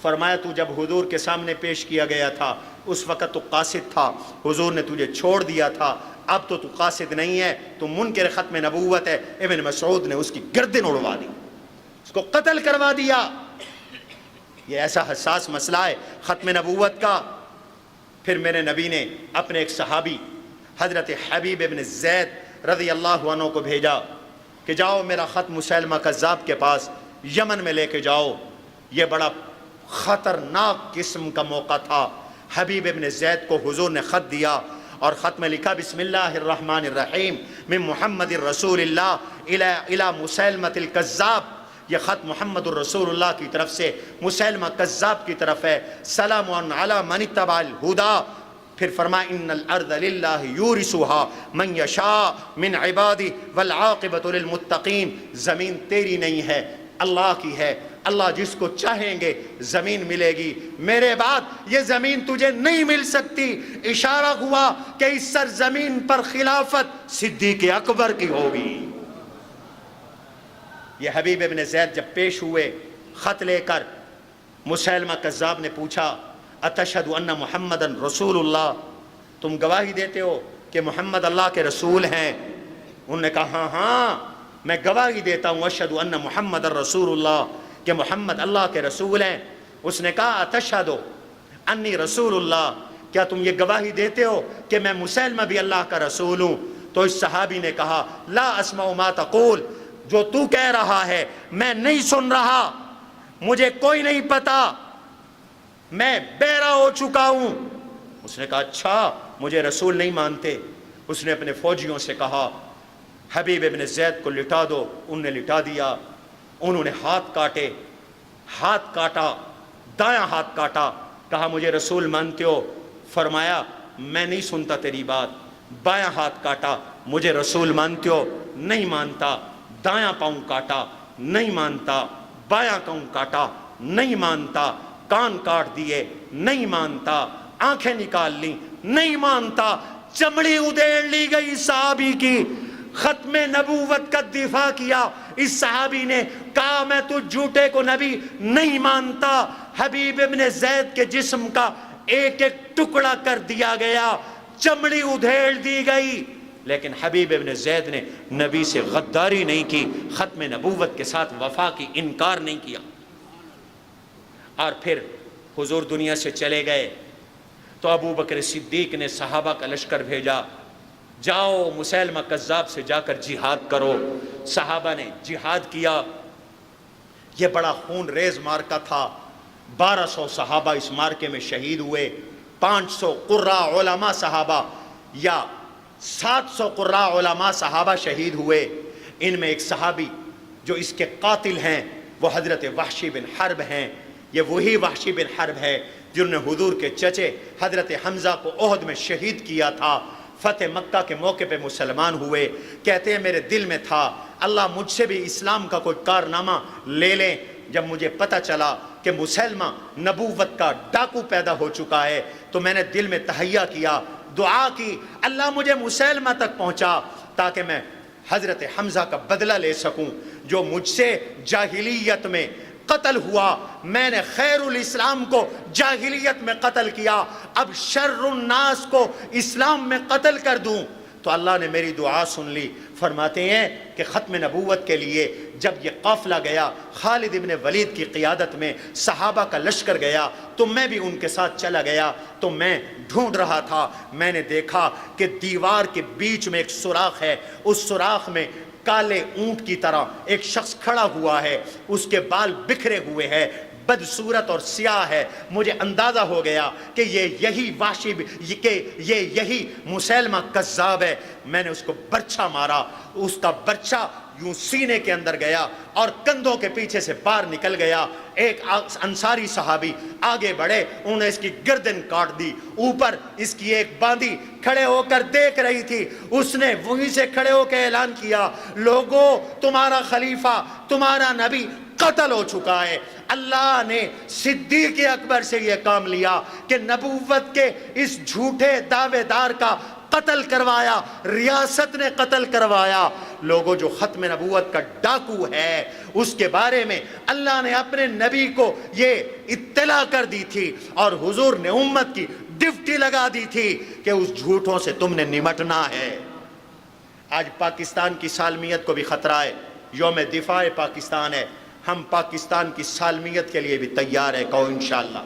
فرمایا تو جب حضور کے سامنے پیش کیا گیا تھا اس وقت تو قاصد تھا، حضور نے تجھے چھوڑ دیا تھا، اب تو قاصد نہیں ہے، تو منکر ختم نبوت ہے۔ ابن مسعود نے اس کی گردن اڑوا دی، اس کو قتل کروا دیا۔ یہ ایسا حساس مسئلہ ہے ختم نبوت کا۔ پھر میرے نبی نے اپنے ایک صحابی حضرت حبیب ابن زید رضی اللہ عنہ کو بھیجا کہ جاؤ میرا خط مسیلمہ کذاب کے پاس یمن میں لے کے جاؤ۔ یہ بڑا خطرناک قسم کا موقع تھا۔ حبیب ابن زید کو حضور نے خط دیا اور خط میں لکھا بسم اللہ الرحمن الرحیم من محمد الرسول اللہ الی مسیلمہ الکذاب۔ یہ خط محمد الرسول اللہ کی طرف سے مسیلمہ کذاب کی طرف ہے۔ سلام علی من اتبع الہدی۔ پھر فرمایا ان الارض للہ یورثها من یشاء من عبادہ والعاقبۃ للمتقین۔ زمین تیری نہیں ہے، اللہ کی ہے، اللہ جس کو چاہیں گے زمین ملے گی، میرے بعد یہ زمین تجھے نہیں مل سکتی۔ اشارہ ہوا کہ اس سرزمین پر خلافت صدیق اکبر کی ہوگی۔ یہ حبیب ابن زید جب پیش ہوئے خط لے کر، مسیلمہ کذاب نے پوچھا اتشہد ان محمد رسول اللہ، تم گواہی دیتے ہو کہ محمد اللہ کے رسول ہیں؟ انہوں نے کہا ہاں ہاں میں گواہی دیتا ہوں، اشہد ان محمد رسول اللہ، کہ محمد اللہ کے رسول ہیں۔ اس نے کہا اتشہد انی رسول اللہ، کیا تم یہ گواہی دیتے ہو کہ میں مسیلمہ بھی اللہ کا رسول ہوں؟ تو اس صحابی نے کہا لا اسمع ما تقول، جو تو کہہ رہا ہے میں نہیں سن رہا، مجھے کوئی نہیں پتا، میں بہرا ہو چکا ہوں۔ اس نے کہا اچھا مجھے رسول نہیں مانتے۔ اس نے اپنے فوجیوں سے کہا حبیب ابن زید کو لٹا دو، انہوں نے لٹا دیا۔ انہوں نے ہاتھ کاٹے، ہاتھ کاٹا، دایاں ہاتھ کاٹا، کہا مجھے رسول مانتے ہو؟ فرمایا میں نہیں سنتا تیری بات۔ بایاں ہاتھ کاٹا، مجھے رسول مانتے ہو؟ نہیں مانتا۔ دایاں پاؤں کاٹا، نہیں مانتا۔ بایاں پاؤں کاٹا، نہیں مانتا۔ کان کاٹ دیے، نہیں مانتا۔ آنکھیں نکال لی، نہیں مانتا۔ چمڑی ادھیڑ لی گئی صحابی کی، ختم نبوت کا دفاع کیا۔ اس صحابی نے کہا میں تو جھوٹے کو نبی نہیں مانتا۔ حبیب ابن زید کے جسم کا ایک ایک ٹکڑا کر دیا گیا، چمڑی ادھیڑ دی گئی، لیکن حبیب ابن زید نے نبی سے غداری نہیں کی، ختم نبوت کے ساتھ وفا کی انکار نہیں کیا۔ اور پھر حضور دنیا سے چلے گئے تو ابو بکر صدیق نے صحابہ کا لشکر بھیجا، جاؤ مسیلمہ کذاب سے جا کر جہاد کرو۔ صحابہ نے جہاد کیا۔ یہ بڑا خون ریز مارکا تھا، 1200 صحابہ اس مارکے میں شہید ہوئے، 500 قراء علماء صحابہ یا 700 قراء علماء صحابہ شہید ہوئے۔ ان میں ایک صحابی جو اس کے قاتل ہیں وہ حضرت وحشی بن حرب ہیں۔ یہ وہی وحشی بن حرب ہے جنہوں نے حضور کے چچے حضرت حمزہ کو احد میں شہید کیا تھا۔ فتح مکہ کے موقع پہ مسلمان ہوئے، کہتے ہیں میرے دل میں تھا اللہ مجھ سے بھی اسلام کا کوئی کارنامہ لے لیں۔ جب مجھے پتہ چلا کہ مسلمہ نبوت کا ڈاکو پیدا ہو چکا ہے تو میں نے دل میں تہیہ کیا، دعا کی اللہ مجھے مسلمہ تک پہنچا تاکہ میں حضرت حمزہ کا بدلہ لے سکوں جو مجھ سے جاہلیت میں قتل ہوا۔ میں نے خیر الاسلام کو جاہلیت میں قتل کیا، اب شر الناس کو اسلام میں قتل کر دوں۔ تو اللہ نے میری دعا سن لی۔ فرماتے ہیں کہ ختم نبوت کے لیے جب یہ قافلہ گیا خالد ابن ولید کی قیادت میں، صحابہ کا لشکر گیا تو میں بھی ان کے ساتھ چلا گیا۔ تو میں ڈھونڈ رہا تھا، میں نے دیکھا کہ دیوار کے بیچ میں ایک سوراخ ہے، اس سوراخ میں کالے اونٹ کی طرح ایک شخص کھڑا ہوا ہے، اس کے بال بکھرے ہوئے ہیں، بدصورت اور سیاہ ہے۔ مجھے اندازہ ہو گیا کہ یہی وحشی، یہی مسیلمہ کذاب ہے۔ میں نے اس کو برچھا مارا، اس کا برچھا یوں سینے کے اندر گیا اور کندھوں کے پیچھے سے باہر نکل گیا۔ ایک انصاری صحابی آگے بڑھے، انہوں نے اس کی گردن کاٹ دی، اوپر اس کی ایک باندھی کھڑے ہو کر دیکھ رہی تھی، اس نے وہیں سے کھڑے ہو کے اعلان کیا لوگو تمہارا خلیفہ، تمہارا نبی قتل ہو چکا ہے۔ اللہ نے صدیق اکبر سے یہ کام لیا کہ نبوت کے اس جھوٹے دعوے دار کا قتل کروایا، ریاست نے قتل کروایا۔ لوگوں، جو ختم نبوت کا ڈاکو ہے اس کے بارے میں اللہ نے اپنے نبی کو یہ اطلاع کر دی تھی، اور حضور نے امت کی ڈیوٹی لگا دی تھی کہ اس جھوٹوں سے تم نے نمٹنا ہے۔ آج پاکستان کی سالمیت کو بھی خطرہ ہے، یوم دفاع پاکستان ہے، ہم پاکستان کی سالمیت کے لیے بھی تیار ہیں، کہو انشاءاللہ۔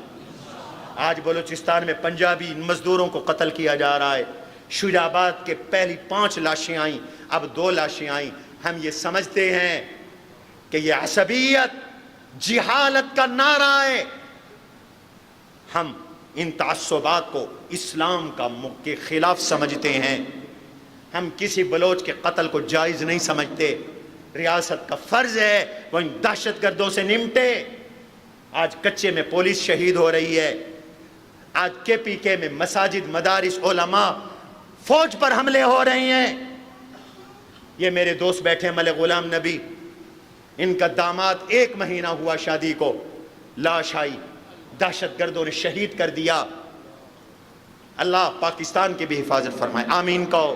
آج بلوچستان میں پنجابی مزدوروں کو قتل کیا جا رہا ہے، شجاع آباد کے پہلی 5 لاشیں آئیں، اب 2 لاشیں آئیں۔ ہم یہ سمجھتے ہیں کہ یہ عصبیت جہالت کا نعرہ ہے، ہم ان تعصبات کو اسلام کے خلاف سمجھتے ہیں، ہم کسی بلوچ کے قتل کو جائز نہیں سمجھتے۔ ریاست کا فرض ہے وہ ان دہشت گردوں سے نمٹے۔ آج کچے میں پولیس شہید ہو رہی ہے، آج کے پی کے میں مساجد، مدارس، علماء، فوج پر حملے ہو رہے ہیں۔ یہ میرے دوست بیٹھے ملک غلام نبی، ان کا داماد 1 مہینہ ہوا شادی کو، لاش آئی، دہشت گردوں نے شہید کر دیا۔ اللہ پاکستان کی بھی حفاظت فرمائے، آمین کہو۔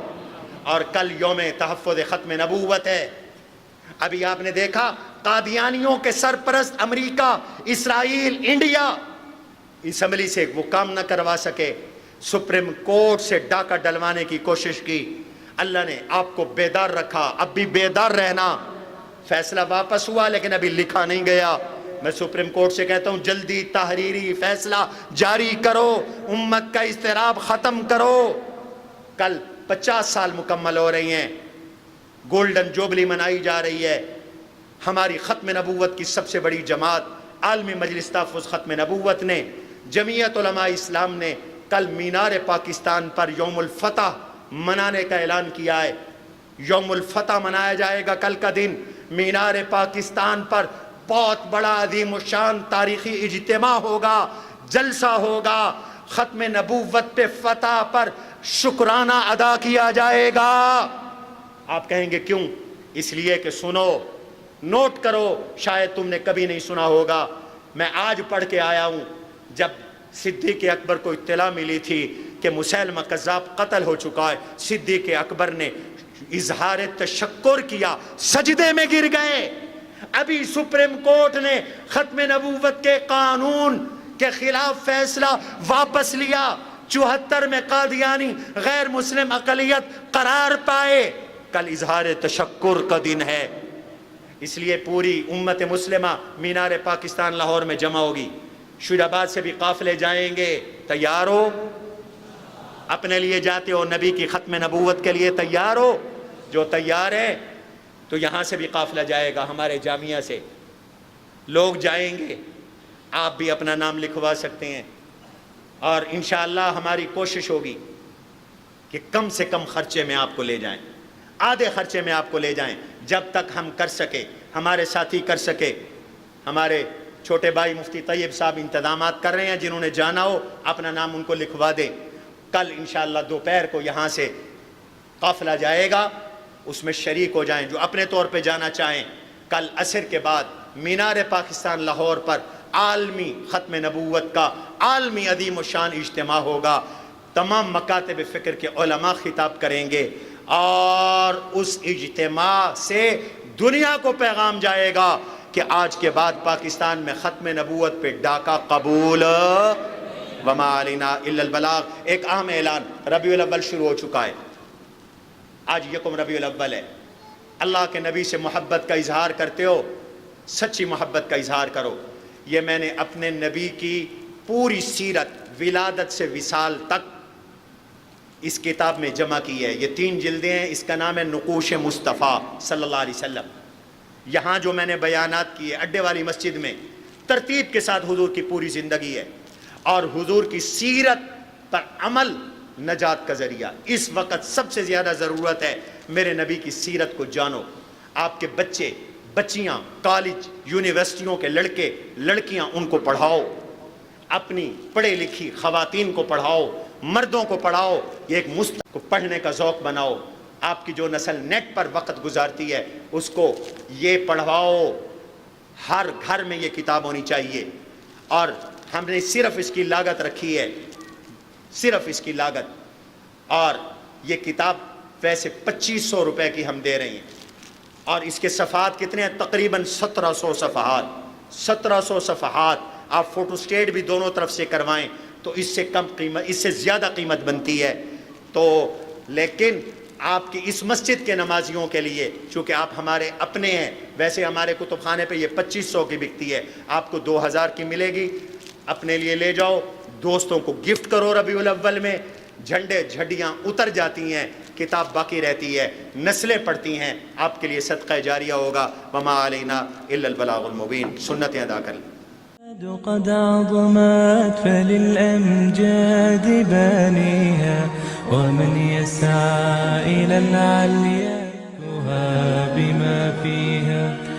اور کل یوم تحفظ ختم نبوت ہے۔ ابھی آپ نے دیکھا قادیانیوں کے سرپرست امریکہ، اسرائیل، انڈیا اسمبلی سے وہ کام نہ کروا سکے، سپریم کورٹ سے ڈاکہ ڈلوانے کی کوشش کی۔ اللہ نے آپ کو بیدار رکھا، اب بھی بیدار رہنا۔ فیصلہ واپس ہوا لیکن ابھی لکھا نہیں گیا۔ میں سپریم کورٹ سے کہتا ہوں جلدی تحریری فیصلہ جاری کرو، امت کا اضطراب ختم کرو۔ کل 50 سال مکمل ہو رہی ہیں، گولڈن جوبلی منائی جا رہی ہے۔ ہماری ختم نبوت کی سب سے بڑی جماعت عالمی مجلس تحفظ ختم نبوت نے، جمعیت علماء اسلام نے کل مینار پاکستان پر یوم الفتح منانے کا اعلان کیا ہے۔ یوم الفتح منایا جائے گا کل کا دن، مینار پاکستان پر بہت بڑا عظیم الشان تاریخی اجتماع ہوگا، جلسہ ہوگا، ختم نبوت پہ فتح پر شکرانہ ادا کیا جائے گا۔ آپ کہیں گے کیوں؟ اس لیے کہ سنو، نوٹ کرو، شاید تم نے کبھی نہیں سنا ہوگا۔ میں آج پڑھ کے آیا ہوں، جب صدیق اکبر کو اطلاع ملی تھی کہ مسیلمہ کذاب قتل ہو چکا ہے، صدیق اکبر نے اظہار تشکر کیا، سجدے میں گر گئے۔ ابھی سپریم کورٹ نے ختم نبوت کے قانون کے خلاف فیصلہ واپس لیا، 74 میں قادیانی غیر مسلم اقلیت قرار پائے۔ کل اظہار تشکر کا دن ہے، اس لیے پوری امت مسلمہ مینار پاکستان لاہور میں جمع ہوگی۔ شجاع آباد سے بھی قافلے جائیں گے، تیار ہو؟ اپنے لیے جاتے ہو، نبی کی ختم نبوت کے لیے تیار ہو؟ جو تیار ہے تو یہاں سے بھی قافلہ جائے گا، ہمارے جامعہ سے لوگ جائیں گے، آپ بھی اپنا نام لکھوا سکتے ہیں۔ اور انشاءاللہ ہماری کوشش ہوگی کہ کم سے کم خرچے میں آپ کو لے جائیں، آدھے خرچے میں آپ کو لے جائیں، جب تک ہم کر سکے، ہمارے ساتھی کر سکے۔ ہمارے چھوٹے بھائی مفتی طیب صاحب انتظامات کر رہے ہیں، جنہوں نے جانا ہو اپنا نام ان کو لکھوا دیں۔ کل انشاءاللہ دوپہر کو یہاں سے قافلہ جائے گا، اس میں شریک ہو جائیں جو اپنے طور پہ جانا چاہیں۔ کل عصر کے بعد مینار پاکستان لاہور پر عالمی ختم نبوت کا عالمی عظیم الشان اجتماع ہوگا، تمام مکاتب فکر کے علماء خطاب کریں گے، اور اس اجتماع سے دنیا کو پیغام جائے گا کہ آج کے بعد پاکستان میں ختم نبوت پہ ڈاکہ قبول، وما علینا الا البلاغ۔ ایک اہم اعلان، ربیع الاول شروع ہو چکا ہے، آج یکم ربیع الاول ہے۔ اللہ کے نبی سے محبت کا اظہار کرتے ہو، سچی محبت کا اظہار کرو۔ یہ میں نے اپنے نبی کی پوری سیرت ولادت سے وصال تک اس کتاب میں جمع کی ہے، یہ 3 جلدیں ہیں، اس کا نام ہے نقوش مصطفیٰ صلی اللہ علیہ وسلم۔ یہاں جو میں نے بیانات کیے اڈے والی مسجد میں، ترتیب کے ساتھ حضور کی پوری زندگی ہے، اور حضور کی سیرت پر عمل نجات کا ذریعہ۔ اس وقت سب سے زیادہ ضرورت ہے میرے نبی کی سیرت کو جانو۔ آپ کے بچے، بچیاں، کالج، یونیورسٹیوں کے لڑکے، لڑکیاں، ان کو پڑھاؤ، اپنی پڑھے لکھی خواتین کو پڑھاؤ، مردوں کو پڑھاؤ، یہ ایک کو پڑھنے کا ذوق بناؤ۔ آپ کی جو نسل نیٹ پر وقت گزارتی ہے اس کو یہ پڑھواؤ، ہر گھر میں یہ کتاب ہونی چاہیے. اور ہم نے صرف اس کی لاگت رکھی ہے، صرف اس کی لاگت، اور یہ کتاب ویسے 2500 روپے کی ہم دے رہے ہیں. اور اس کے صفحات کتنے ہیں؟ تقریباً 1700 صفحات. 1700 صفحات آپ فوٹو سٹیٹ بھی دونوں طرف سے کروائیں تو اس سے کم قیمت، اس سے زیادہ قیمت بنتی ہے. تو لیکن آپ کی اس مسجد کے نمازیوں کے لیے، چونکہ آپ ہمارے اپنے ہیں، ویسے ہمارے کتب خانے پہ یہ 2500 کی بکتی ہے، آپ کو 2000 کی ملے گی. اپنے لیے لے جاؤ، دوستوں کو گفٹ کرو. ربیع الاول میں جھنڈے جھڈیاں اتر جاتی ہیں، کتاب باقی رہتی ہے، نسلیں پڑھتی ہیں، آپ کے لیے صدقہ جاریہ ہوگا. وما علینا الا البلاغ المبین. سنتیں ادا کر لیں. قد عظمت فللأمجاد بانيها ومن يسعى إلى العليا بما فيها